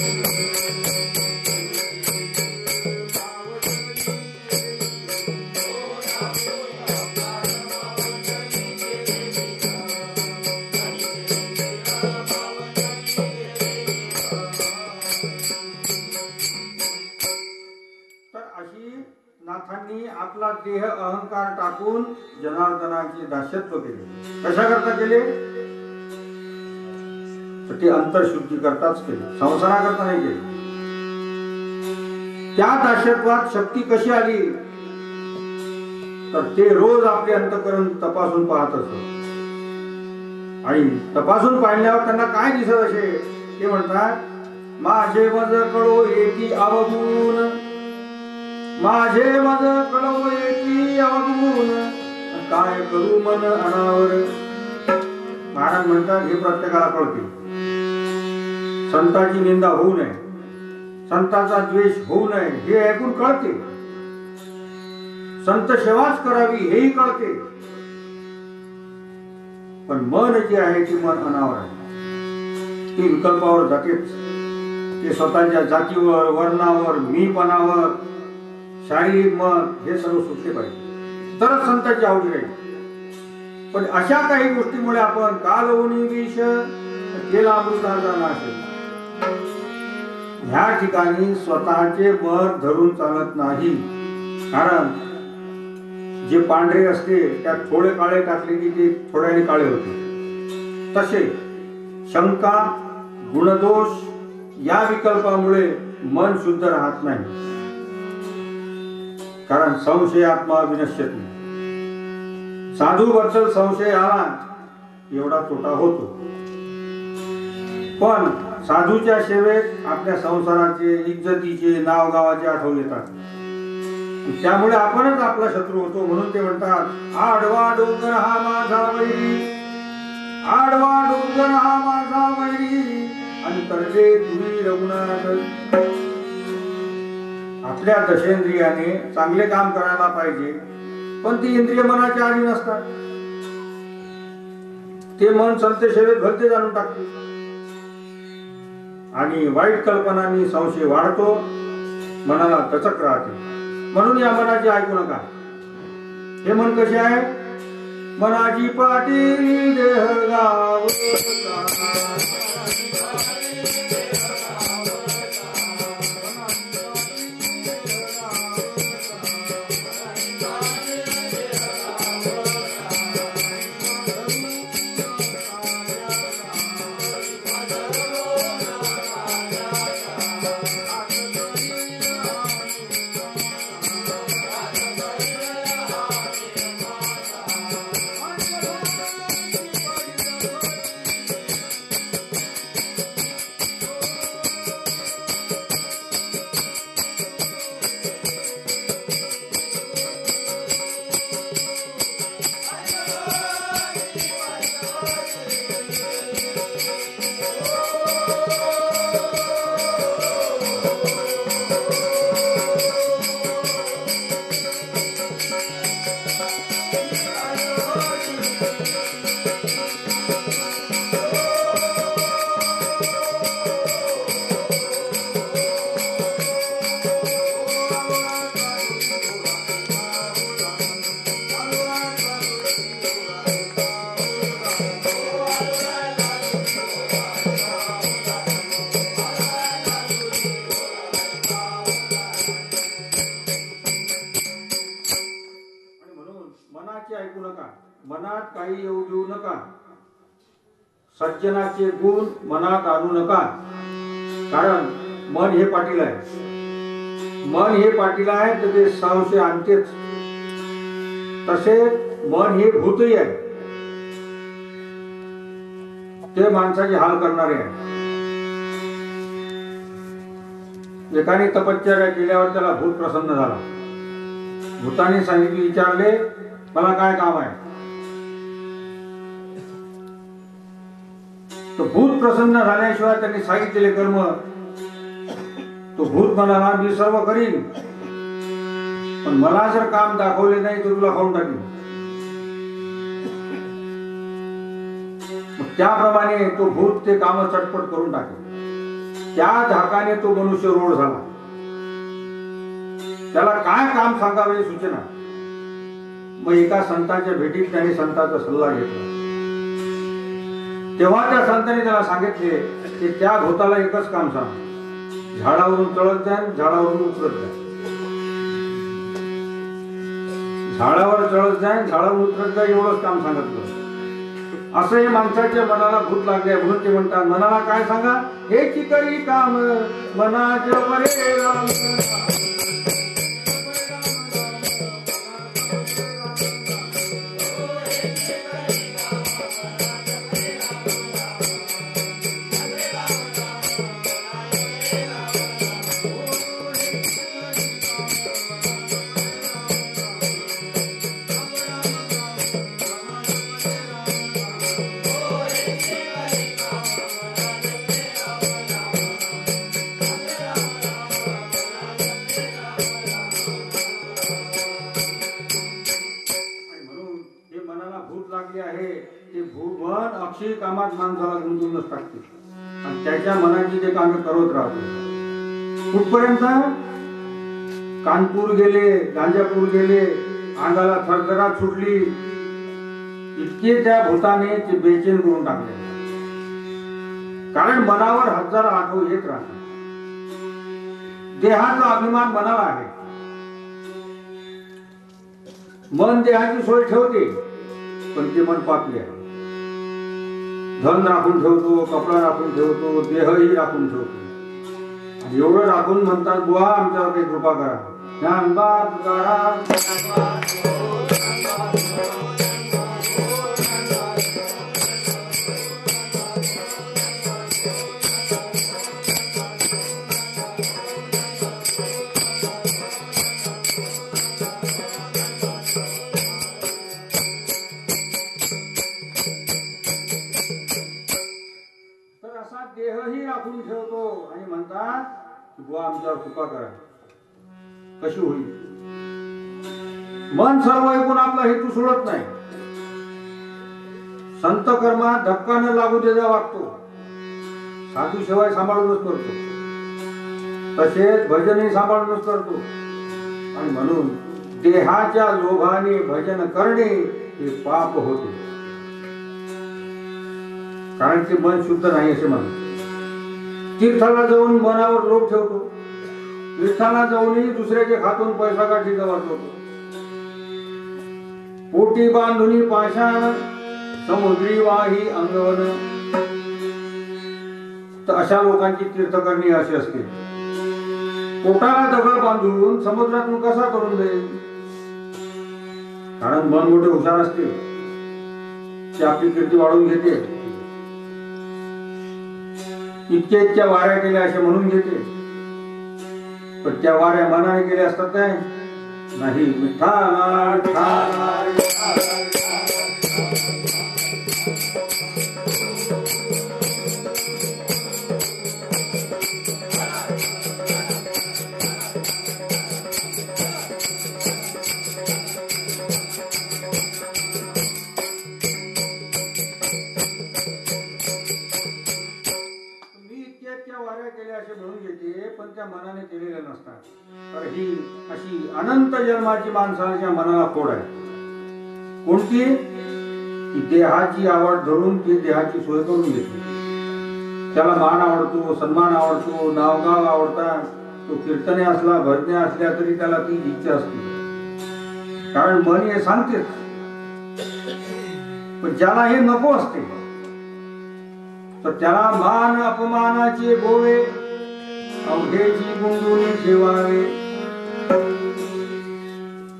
नाथांनी आपला देह अहंकार टाकून जनार्दनाचे दास्यत्व केले. कशा करता केले? तर ते अंतरशुद्धी करताच केले, संसाराकरता नाही केले. त्या दास्यत्वात शक्ती कशी आली? तर ते रोज आपले अंतःकरण तपासून पाहत असत. आणि तपासून पाहिल्यावर त्यांना काय दिसत असे? ते म्हणतात, माझे मज कळो एकी अवगुण, माझे मज कळो एकी अवगुण, काय करू मन अनावर. महाराज म्हणतात, हे प्रत्येकाला कळते. संतांची निंदा होऊ नये, संतांचा द्वेष होऊ नये हे ऐकून कळते. संत सेवाच करावी हेही कळते. पण मन जे आहे ते मन अनावर आहे. ते विकल्पावर जातेच. ते स्वतःच्या जातीवर, वर्णावर, मीपणावर, शारीरिक मन हे सर्व सुटले पाहिजे, तरच संतांची आवडी राहील. पण अशा काही गोष्टीमुळे आपण कालवणी विष केला अमृताचा नाश. ह्या ठिकाणी स्वतःचे मत धरून चालत नाही. कारण जे पांढरे असते त्यात थोडे काळे टाकले की ते थोड्याने काळे होते. तसे शंका, गुणदोष या विकल्पामुळे मन शुद्ध राहत नाही. कारण संशय आत्मा विनश्यती. साधू बद्दल संशय आला एवढा तोटा होतो. पण साधूच्या सेवेत आपल्या संसाराचे, इज्जतीचे, नाव गावाचे आठवण येतात. त्यामुळे आपणच आपला शत्रू होतो. म्हणून ते म्हणतात, आडवा डोंगर हा माझा वैरी, आडवा डोंगर हा माझा वैरी, अंतर्जे तुम्ही रघुनाथ. आपल्या दशेंद्रियाने चांगले काम करायला पाहिजे, पण ती इंद्रिय मनाच्या आधी नसतात. ते मन संत सेवेत भलते जाणून टाकते आणि वाईट कल्पनांनी संशय वाढतो, मनाला टचक राहते. म्हणून या मनाची ऐकू नका. हे मन कसे आहे? मनाची पाटी देह गाव, ऐकू नका. मनात काही येऊ देऊ नका. सज्जनाचे गुण मनात आणू नका. कारण मन हे पाटील आहे. मन हे पाटील आहे तर ते संशय आणतेच. तसे मन हे भूतही आहे, ते माणसाचे हाल करणारे आहे. एकाने तपश्चर्या केल्यावर त्याला भूत प्रसन्न झाला. भूताने सांगितले, विचारले, मला काय काम आहे? तो भूत प्रसन्न झाल्याशिवाय त्यांनी सांगितलेले कर्म तो भूत म्हणाला, मी सर्व करीन, पण मला जर काम दाखवले नाही तर तुला खाऊन टाकीन. त्याप्रमाणे तो भूत ते काम चटपट करून टाकेल. त्या धाकाने तो मनुष्य रोड झाला. त्याला काय काम सांगावे सूचना. मग एका संतांच्या भेटीत त्याने संतांचा सल्ला घेतला. तेव्हा त्या संतांनी त्याला सांगितले की त्या भूताला एकच काम सांग, झाडावरून चढत जाय, झाडावरून उतरत जाय. झाडावर चढत जाय, झाडावर उतरत जाय, एवढंच काम सांगितलं. असं हे माणसाच्या मनाला भूत लागले म्हणून ते म्हणतात मनाला काय सांगा, हे चिकरी काम मनाच्या परे राम. अक्षय कामात माणसाला गुंतवूनच टाकते आणि त्याच्या मनाची ते कामे करत राहतो. कुठपर्यंत कानपूर गेले, गांजापूर गेले, अंगाला थरथराट सुटली. इतके त्या भूताने ते बेचैन करून टाकले. कारण मनावर हजार आठव येत राहतात. देहाचा अभिमान मनाला आहे. मन देहाची सोय ठेवते पण ते मन पापी आहे. धन राखून ठेवतो, कपडा राखून ठेवतो, देहही राखून ठेवतो. आणि एवढं राखून म्हणतात बुवा आमच्यावर काही कृपा करा. ज्ञानबा तुकाराम. देहही राखून ठेवतो आणि म्हणतात बुवा आमच्यावर कृपा करा. कशी होईल. मन सर्व ऐकून आपला हेतू सोडत नाही. संत कर्मात धक्का न लागू देजा वागतो. साधू सेवा सांभाळूनच करतो. तसेच भजनही सांभाळूनच करतो. आणि म्हणून देहाच्या लोभाने भजन करणे हे पाप होते. कारण ते मन शुद्ध नाही असे म्हणतात. तीर्थाला जाऊन मनावर लोभ ठेवतो. तीर्थाला जाऊनही दुसऱ्याचे खातून पैसा काठीचा वाटतो. पोटी बांधुनी पाषाण समुद्री वाही अंगवन. तर अशा लोकांची तीर्थ करणी अशी असते. पोटाला दगड बांधून समुद्रातून कसा करून देईल. कारण मन मोठे हुशार असते. ते आपली कीर्ती वाढवून घेते. इतक्या इतक्या वाऱ्या केल्या असे म्हणून घेते. पण त्या वाऱ्या मनाने केल्या असतात काय नाही. विठ्ठला पण त्या मनाने केलेल्या नसतात. तर ही अशी अनंत जन्माची माणसाच्या मनाला फोड आहे. कोणती की देहाची आवड धरून ती देहाची सोय करून घेते. त्याला मान आवडतो, सन्मान आवडतो, नावगाव आवडतात. तो कीर्तने असला, भजने असल्या तरी त्याला ती इच्छा असते. कारण मन हे सांगतेच. पण ज्याला हे नको असते तर त्याला मान अपमानाचे गोवे अवघेची गुंगुनी ठेवावे.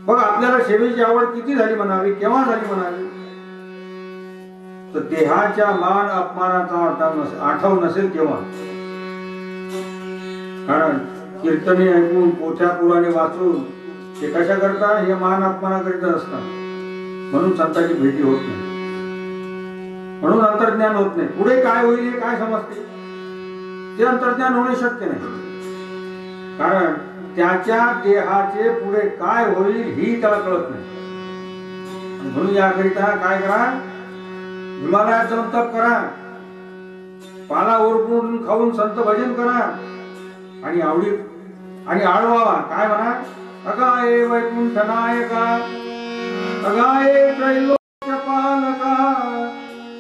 बघ आपल्याला सेवेची आवड किती झाली म्हणावी, केव्हा झाली म्हणावी. तर देहाच्या मान अपमानाचा आठव नसेल तेव्हा. कारण कीर्तने ऐकून पोथ्या पुराणे वाचून ते कशा करता हे मान अपमानाकरिता असतात. म्हणून संतांची भेटी होत नाही. म्हणून अंतर्ज्ञान होत नाही. पुढे काय होईल हे काय समजते ते अंतर्ज्ञान होणे शक्य नाही. कारण त्याच्या देहाचे पुढे काय होईल ही त्याला कळत नाही. म्हणून याकरिता काय करा हिमालयात जाऊन तप करा, पाला ओरपून खाऊन संत भजन करा आणि आवडी आणि आळवावा. काय म्हणा, अगाये वैकुंठ नायका, अगाये त्रैलोक्य पालका,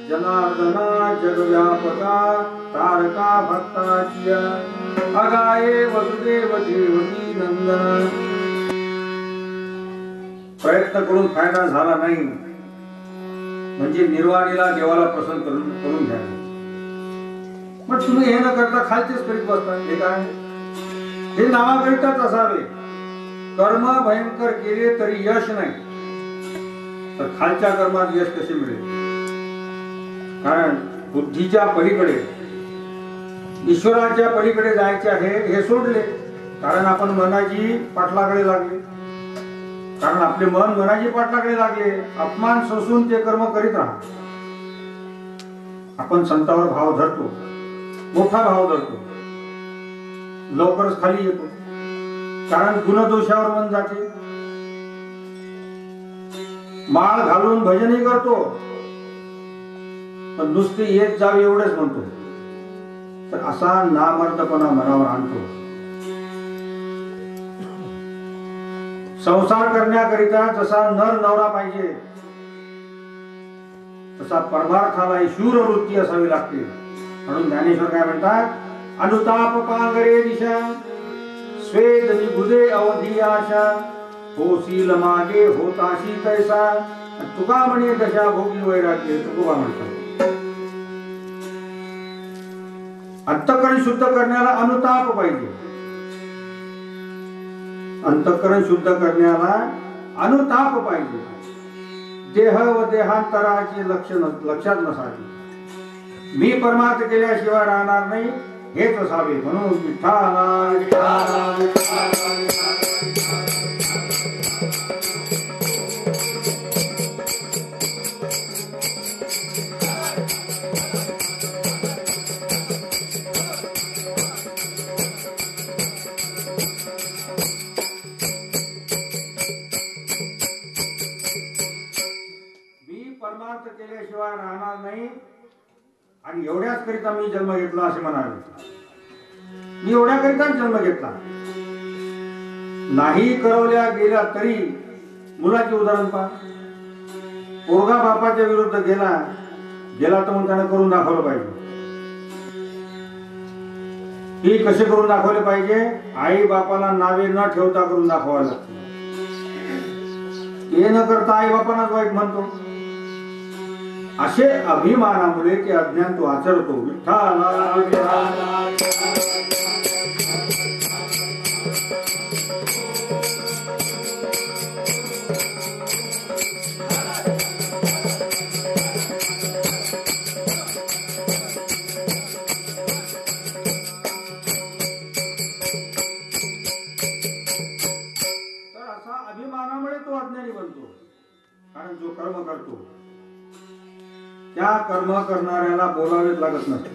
जनार्दना जगव्यापका, तारका भक्ताची, अगाये वसुदेव देवकी नंदन. प्रयत्न करून फायदा झाला नाही म्हणजे निर्वाणीला देवाला प्रसन्न करून घ्या. मग तुम्ही हे न करता खालचेच करीत बसता. हे काय, हे नावाकरिताच असावे. कर्म भयंकर केले तरी यश नाही, तर खालच्या कर्मात यश कसे मिळेल? कारण बुद्धीच्या पलीकडे, ईश्वराच्या पलीकडे जायचे आहे हे सोडले. कारण आपण मनाची पाठलाकडे लागले, कारण आपले मन मनाची पाठलाकडे लागले. अपमान सोसून ते कर्म करीत राहा. आपण संतावर भाव धरतो, मोठा भाव धरतो, लवकरच खाली येतो. कारण गुणदोषावर मन जाते. माळ घालून भजनही करतो, पण नुसते येत जावे एवढेच म्हणतो, तर असा नामर्दपणा मनावर आणतो. संसार करण्याकरिता जसा नर नवरा पाहिजे, तसा परमार्थाला शूर वृत्ती असावी लागते. म्हणून ज्ञानेश्वर काय म्हणतात, अनुताप पांगरे दिशा, स्वेद निबुधे अवधी आशा, होशील मागे होताशी तैसा, तुका म्हणे दशा भोगी वैराग्य. तुकोबा म्हणतात, अंतःकरण शुद्ध करण्याला अनुताप पाहिजे. अंतःकरण शुद्ध करण्याला अनुताप पाहिजे. देह व देहांतराचे लक्षात नसावे. मी परमार्थ केल्याशिवाय राहणार नाही हेच असावे. म्हणून विठ्ठला विठ्ठला परमार्थ केल्याशिवाय राहणार नाही. आणि एवढ्याच करिता मी जन्म घेतला असे म्हणाले. मी एवढ्या करिताच जन्म घेतला. नाही करवल्या गेल्या तरी मुलाचे उदाहरण पहा. पोरगा बापाच्या विरुद्ध गेला तर मग त्याने करून दाखवलं पाहिजे. ही कसे करून दाखवले पाहिजे? आई बापाला नावे न ठेवता करून दाखवावं लागतं. हे न करता आई बापांनाच वाईट म्हणतो. असे अभिमानामुळे ते अज्ञान तो आचरतो. विठ्ठला विठ्ठला तर असा अभिमानामुळे तो अज्ञानी बनतो. कारण जो कर्म करतो त्या कर्म करणाऱ्याला बोलावेच लागत नसते.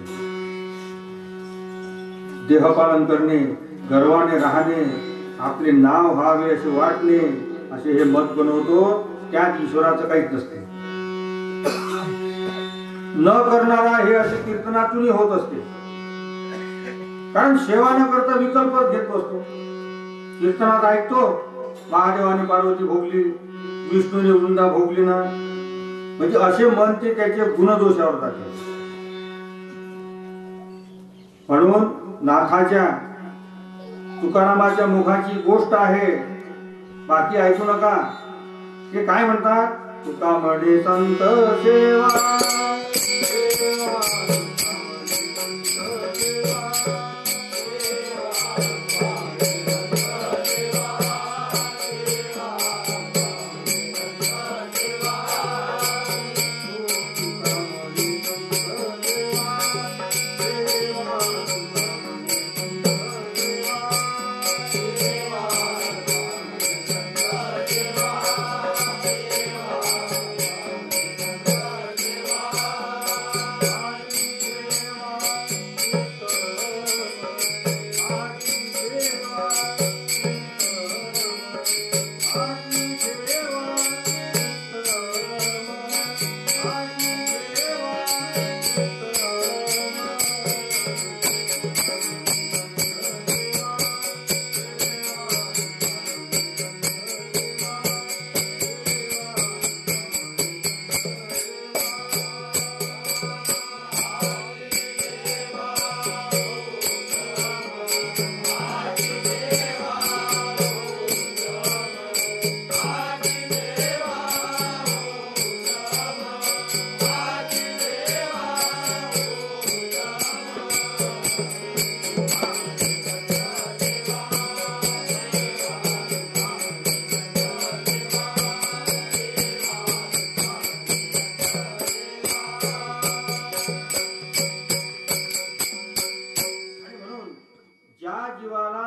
देहपालन करणे, गर्वाने राहणे, आपले नाव व्हावे असे वाटणे, असे हे मत बनवतो. त्यात ईश्वराचं काहीच नसते. न करणारा हे असे कीर्तनातूनही होत असते. कारण सेवा न करता विकल्पच घेत बसतो. कीर्तनात ऐकतो महादेवाने पार्वती भोगली, विष्णूने वृंदा भोगली ना, म्हणजे असे मन ते त्याचे गुणदोषावर जाते. म्हणून नाथाच्या तुकारामाच्या मुखाची गोष्ट आहे, बाकी ऐकू नका. ते काय म्हणतात? तुका म्हणे संत सेवा,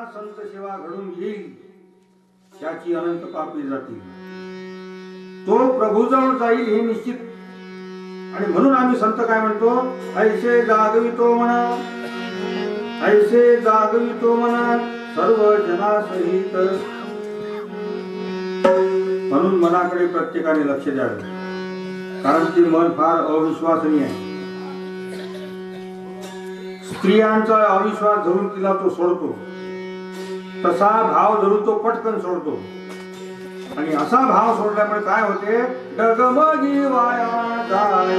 संत सेवा घडून येईल त्याची अनंत पापे जातील, तो प्रभूजवळ जाईल हे निश्चित. आणि म्हणून आम्ही संत काय म्हणतो, ऐसे जागवितो म्हणा, ऐसे जागवितो म्हणा सर्व जनासहित. म्हणून मनाकडे प्रत्येकाने लक्ष द्यावे, कारण ते मन फार अविश्वासनीय आहे. स्त्रियांचा अविश्वास धरून तिला तो सोडतो, तसा भाव धरून तो पटकन सोडतो. आणि असा भाव सोडल्यामुळे काय होते, डगमगी वाया जाय.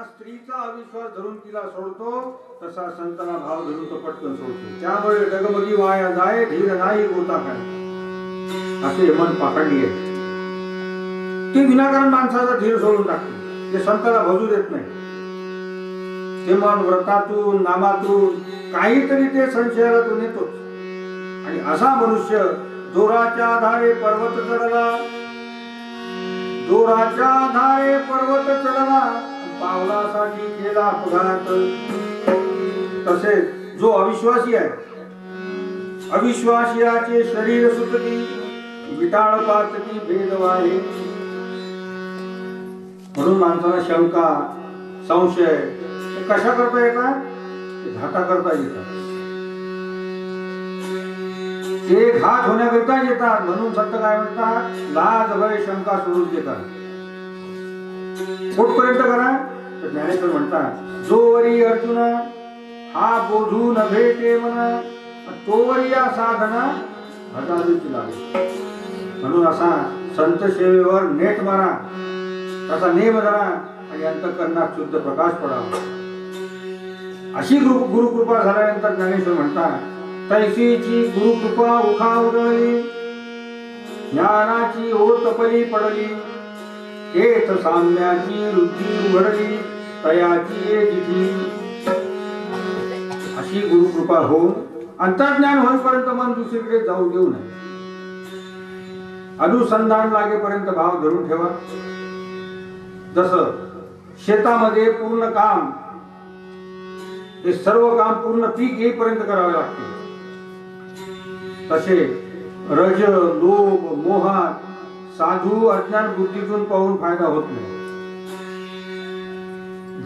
स्त्रीचा अविश्वास धरून तिला सोडतो, तसा संतांना भाव धरून तो पटकन सोडतो. त्यामुळे डगमगी वाया जाय, धीर नाही होता काय, असे मन पाखंडी आहे. ते विनाकारण माणसाचा धीर सोडून टाकते, ते संतांना भजू देत नाही. ते मन व्रतातून नामातून काहीतरी ते संशयातून येतोच. आणि असा मनुष्य दोराच्या आधारे पर्वत चढला, दोराच्या आधारे पर्वत चढला, पावलासाठी केला अपघात. तसेच जो अविश्वासी आहे, अविश्वासियाचे शरीर सुटती, विटाळ पाचती भेद वाहे. म्हणून माणसाला शंका संशय कशा करता येतात, घाटा करता येतात, ते घात होण्याकरिता येतात. म्हणून संत काय म्हणतात, लाज भय शंका सोडून देतात. कुठपर्यंत करा, तर ज्ञानेश्वर म्हणतात, जोवरी अर्जुन हा बोधू न भेटे म्हणा, तोवरी या साधना भजावीच लागे. म्हणून असा संत सेवेवर नेट मारा, तसा नेम धरा आणि अंतःकरणात शुद्ध प्रकाश पडावा. अशी गुरुकृपा झाल्यानंतर ज्ञानेश्वर म्हणतात, तैसीची गुरुकृपा उखा उडळली, ज्ञानाची ओत पली पडली, तेथ साम्याची वृद्धी उघडली, तयाची जिथी. अशी गुरुकृपा होऊन अंतर्ज्ञान होईपर्यंत मन दुसरीकडे जाऊ देऊ नये. अनुसंधान लागेपर्यंत भाव धरून ठेवा. जसं शेतामध्ये पूर्ण काम, हे सर्व काम पूर्ण पीक येईपर्यंत करावे लागते, तसे रज लोभ मोहात साधू अज्ञान बुद्धीतून पाहून फायदा होत नाही.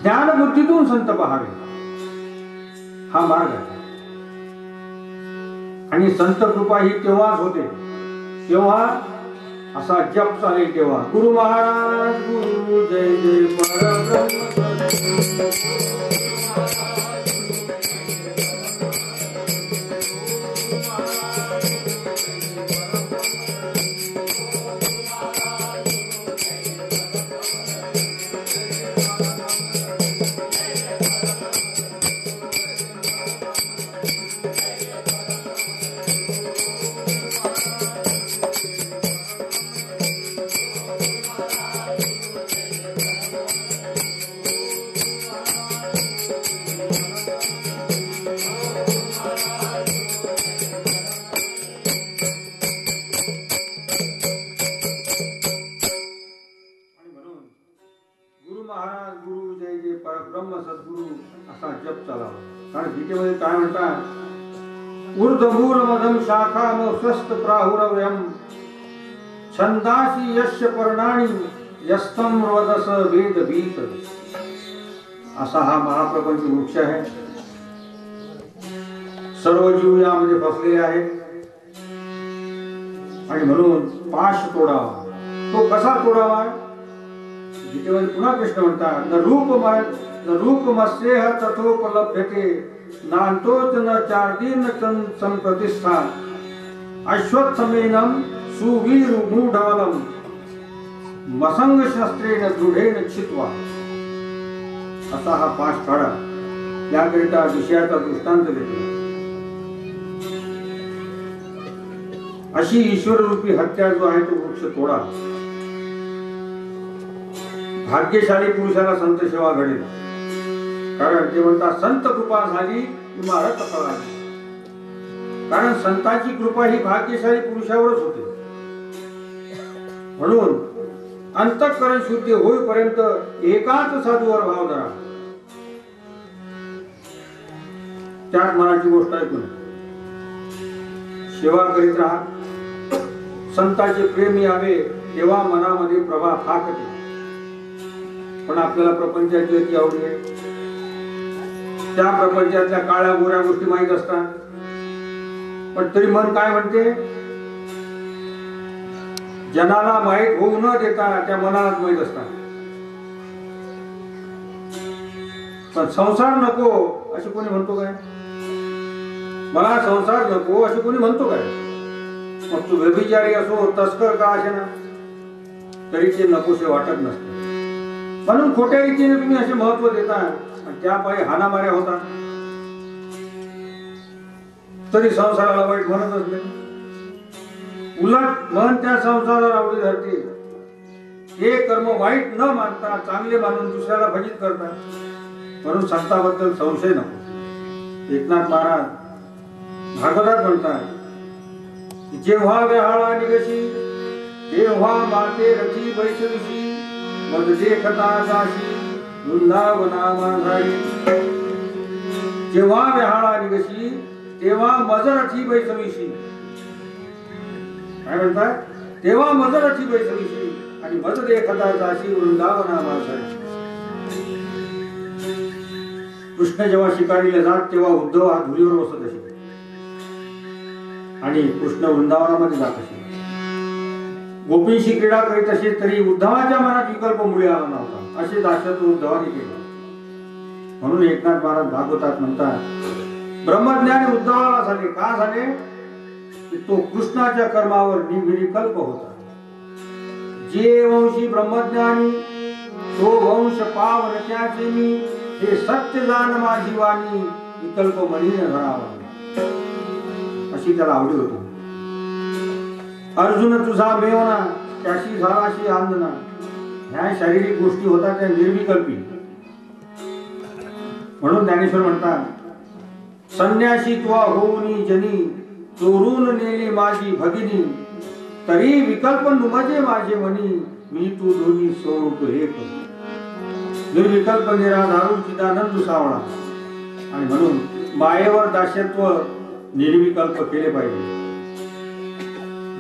ज्ञान बुद्धीतून संत पहावे, हा मार्ग आहे. आणि संत कृपा ही तेव्हाच होते तेव्हा असा जप चालेल तेव्हा. गुरु महाराज गुरु जय जय परब्रह्म. काय म्हणतात, ऊर्ध्वमूल मधम शाखा स्वस्त प्राहुरव्यम, छंदासी यश पर्णाणी यस्तम वदस वेद भीत. असा हा महाप्रपंच वृक्ष आहे. सर्व जीव यामध्ये फसलेले आहेत. आणि म्हणून पाश तोडावा. तो कसा तोडावा? गीतेमध्ये पुन्हा कृष्ण म्हणतात, न रूपमस्येह तथोपलभ्यते नान्तोच न चार्दीन संप्रतिष्ठा अश्वत्थमेनं सुवीरुमूढबलं मसंग शस्त्रेण दृढेन छित्वा. असा हा पाश काढा. याकरिता विषयाचा दृष्टांत देतो. अशी ईश्वररूपी हत्या जो आहे तो वृक्ष तोडा. भाग्यशाली पुरुषाला संत सेवा घडेल. कारण ते म्हणतात संत कृपा झाली इमारत फळाली. कारण संतांची कृपा ही भाग्यशाली पुरुषावरच होते. म्हणून अंतःकरण शुद्धी होईपर्यंत एकाच साधूवर भाव धरा. त्यात मनाची गोष्ट ऐकून सेवा करीत राहा. संतांचे प्रेम यावे तेव्हा मनामध्ये प्रभा फाकते. पण आपल्याला प्रपंचाची अति आवडी आहे. त्या प्रपंचातल्या काळ्या गोऱ्या गोष्टी माहीत असतात. पण तरी मन काय म्हणते? जनाला माहीत होऊ न देता त्या मनालाच माहीत असतात. पण संसार नको असे कोणी म्हणतो काय? मला संसार नको असे कोणी म्हणतो काय? मग तू व्यभिचारी असो तस्कर का असे ना तरी ते नकोसे वाटत नसते. म्हणून खोट्या इच्छेने तुम्ही असे महत्व देता आणि त्या पायी हाणामाऱ्या होता तरी संसाराला वाईट म्हणतच नाही. उलट मन त्या संसाराला आवडी धरते. हे कर्म वाईट न मानता चांगले मानून दुसऱ्याला भजित करतात. म्हणून संताबद्दल संशय नको. एकनाथ महाराज भागवतात म्हणतात, जेव्हा वेहाळा निगशी तेव्हा माते रथी बैसविशी मज देखता जाशी वृंदावना मांधारी. जेव्हा वेहाळा निगशी तेव्हा मज रथी बैसविशी. काय म्हणतात? तेव्हा मज रथी बैसविशी आणि मज देखता जाशी वृंदावना मांधारी. कृष्ण जेव्हा शिकारीला जात तेव्हा उद्धव हा धुलीवर बसत असे आणि कृष्ण वृंदावनामध्ये जात असे. गोपींशी क्रीडा करीत असे तरी उद्धवाच्या मनात विकल्प मुळे आला नव्हता. असे दासत्व उद्धवाने केले. म्हणून एकनाथ महाराज भागवतात म्हणतात, ब्रह्मज्ञानी उद्धवाला झाले. का झाले? तो कृष्णाच्या कर्मावर निर्विकल्प होता. जे वंशी ब्रह्मज्ञानी तो वंश पावन त्याचे मी. हे सत्य जाण माझी वाणी विकल्प मनीने धरावा. अशी त्याला आवडी होती. अर्जुन तुझा मेवना त्याशी झालाशी आंदना. ह्या शारीरिक गोष्टी होतात त्या निर्विकल्पी. म्हणून ज्ञानेश्वर म्हणतात, संन्याशी तुवा होऊनी जनी चोरून नेली माझी भगिनी. तरी विकल्प नुमजे माझे मनी मी तू दोन्ही स्वरूप एक. निर्विकल्प निराधारू चिदानंद सावळा. आणि म्हणून मायेवर दास्यत्व निर्विकल्प केले पाहिजे.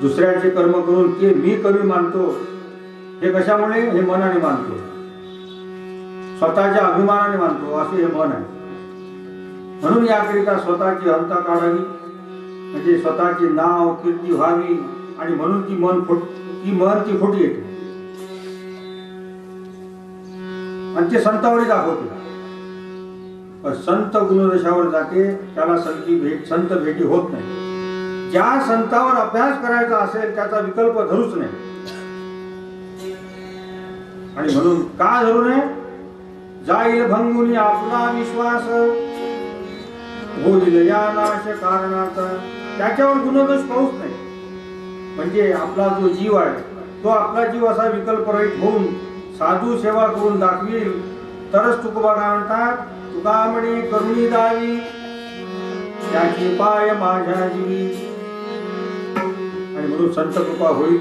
दुसऱ्याचे कर्म करून ते मी कमी मानतो हे कशामुळे? हे मनाने मानतो. स्वतःच्या अभिमानाने मानतो असे हे मन आहे. म्हणून याकरिता स्वतःची हंता काढावी. म्हणजे स्वतःचे नाव कीर्ती व्हावी. आणि म्हणून ती मन खोटी येते आणि ते संतावरी दाखवते. पण संत गुणदशावर जाते त्याला संत भेटी होत नाही. ज्या संतावर अभ्यास करायचा असेल त्याचा विकल्प धरूच नाही. आणि म्हणून का धरू नये? जाईल भंगुनी आपला विश्वास होईल या नाश कारणाचा. त्याच्यावर गुणदोष पाहूच नाही. म्हणजे आपला जो जीव आहे तो आपला जीव असा विकल्प रहित होऊन साधू सेवा करून दाखवील तरच तुकोबा काय म्हणतात, तुका म्हणे करुणी दावी त्याची पाय माझ्या जीवी. आणि म्हणून संत कृपा होईल,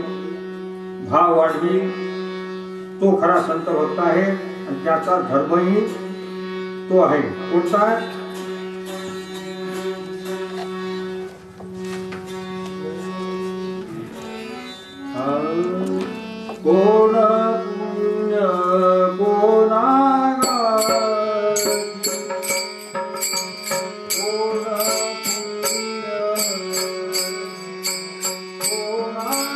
भाव वाढवी. तो खरा संत भक्त आहे आणि त्याचा धर्मही तो आहे. कोणता? कोण पुण्य कोणागा कोण पुण्य कोणागा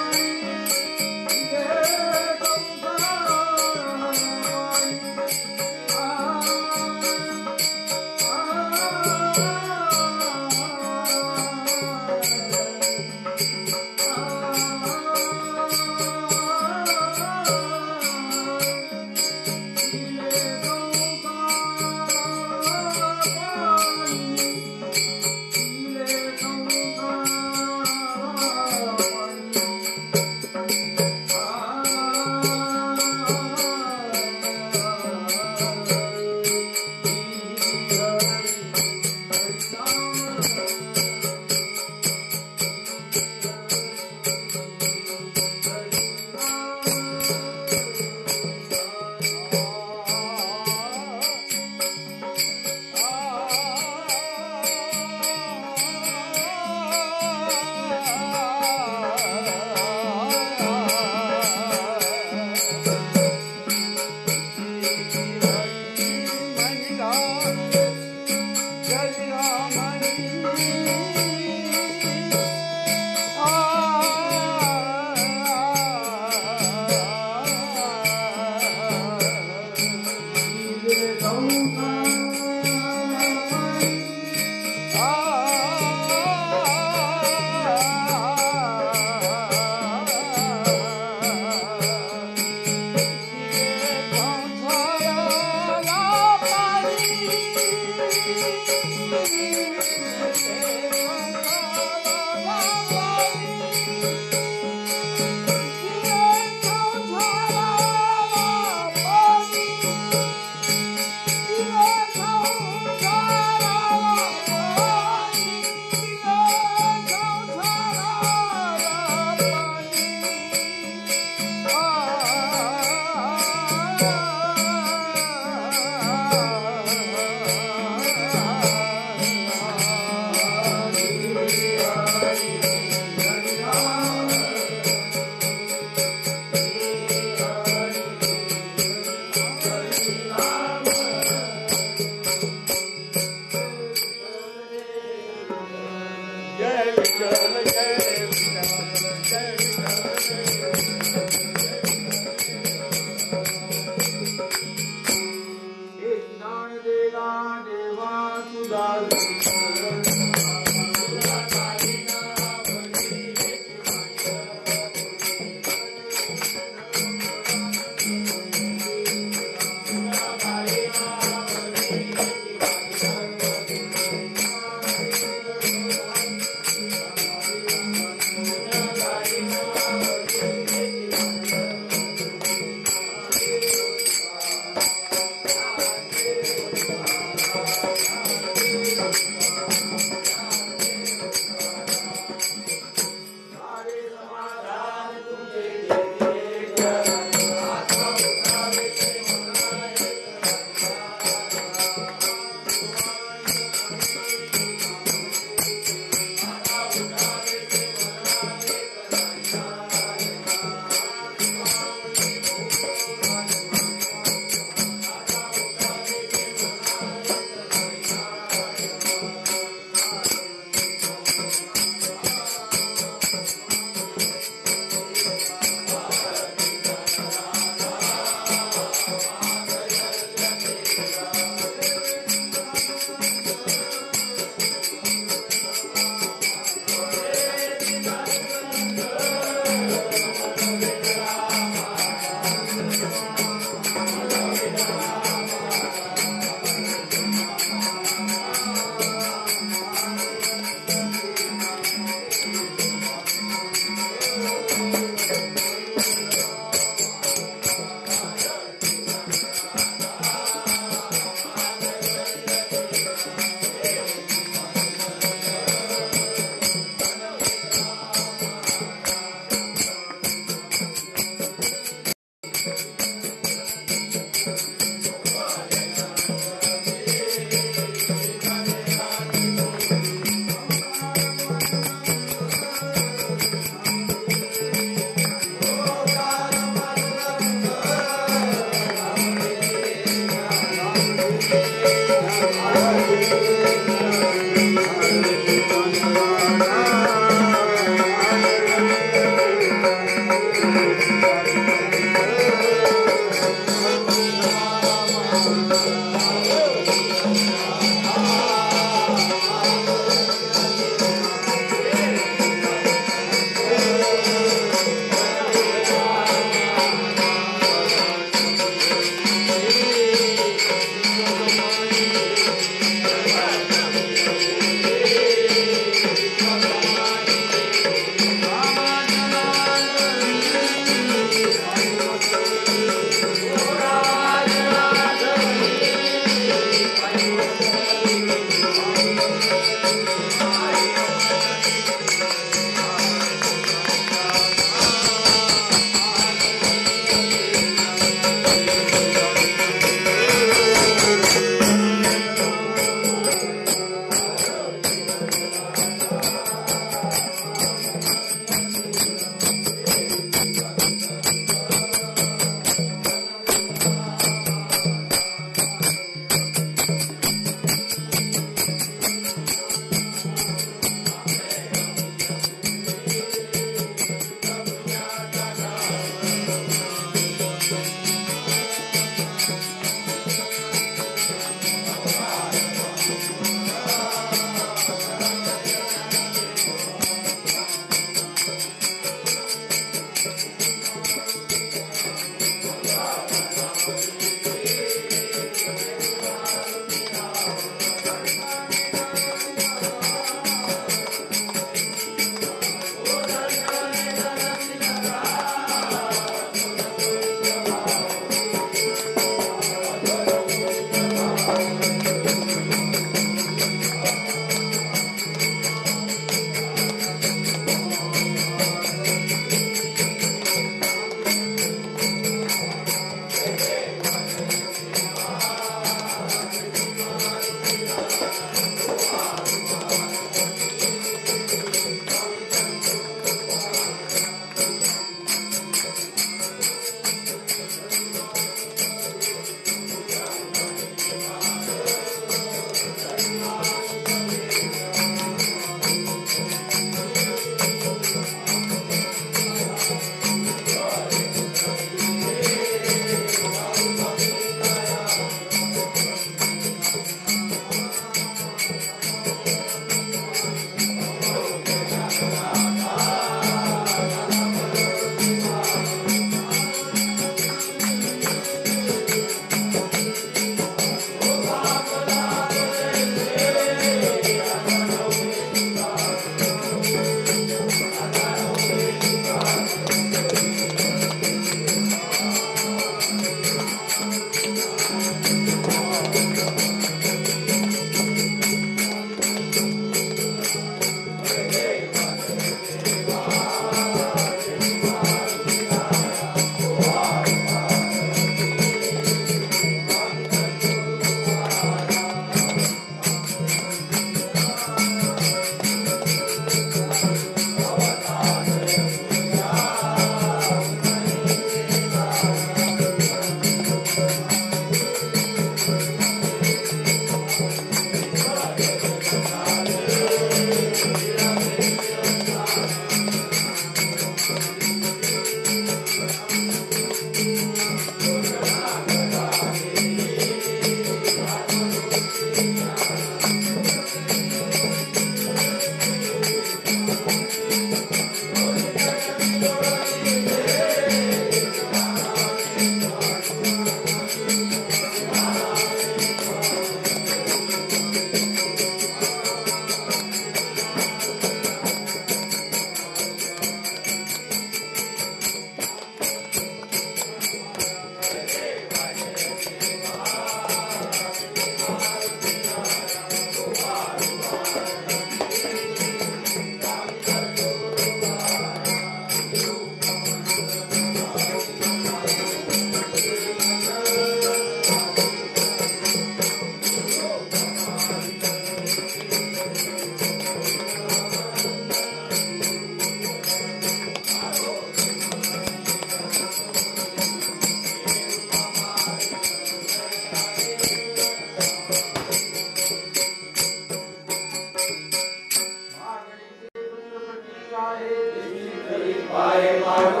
Hare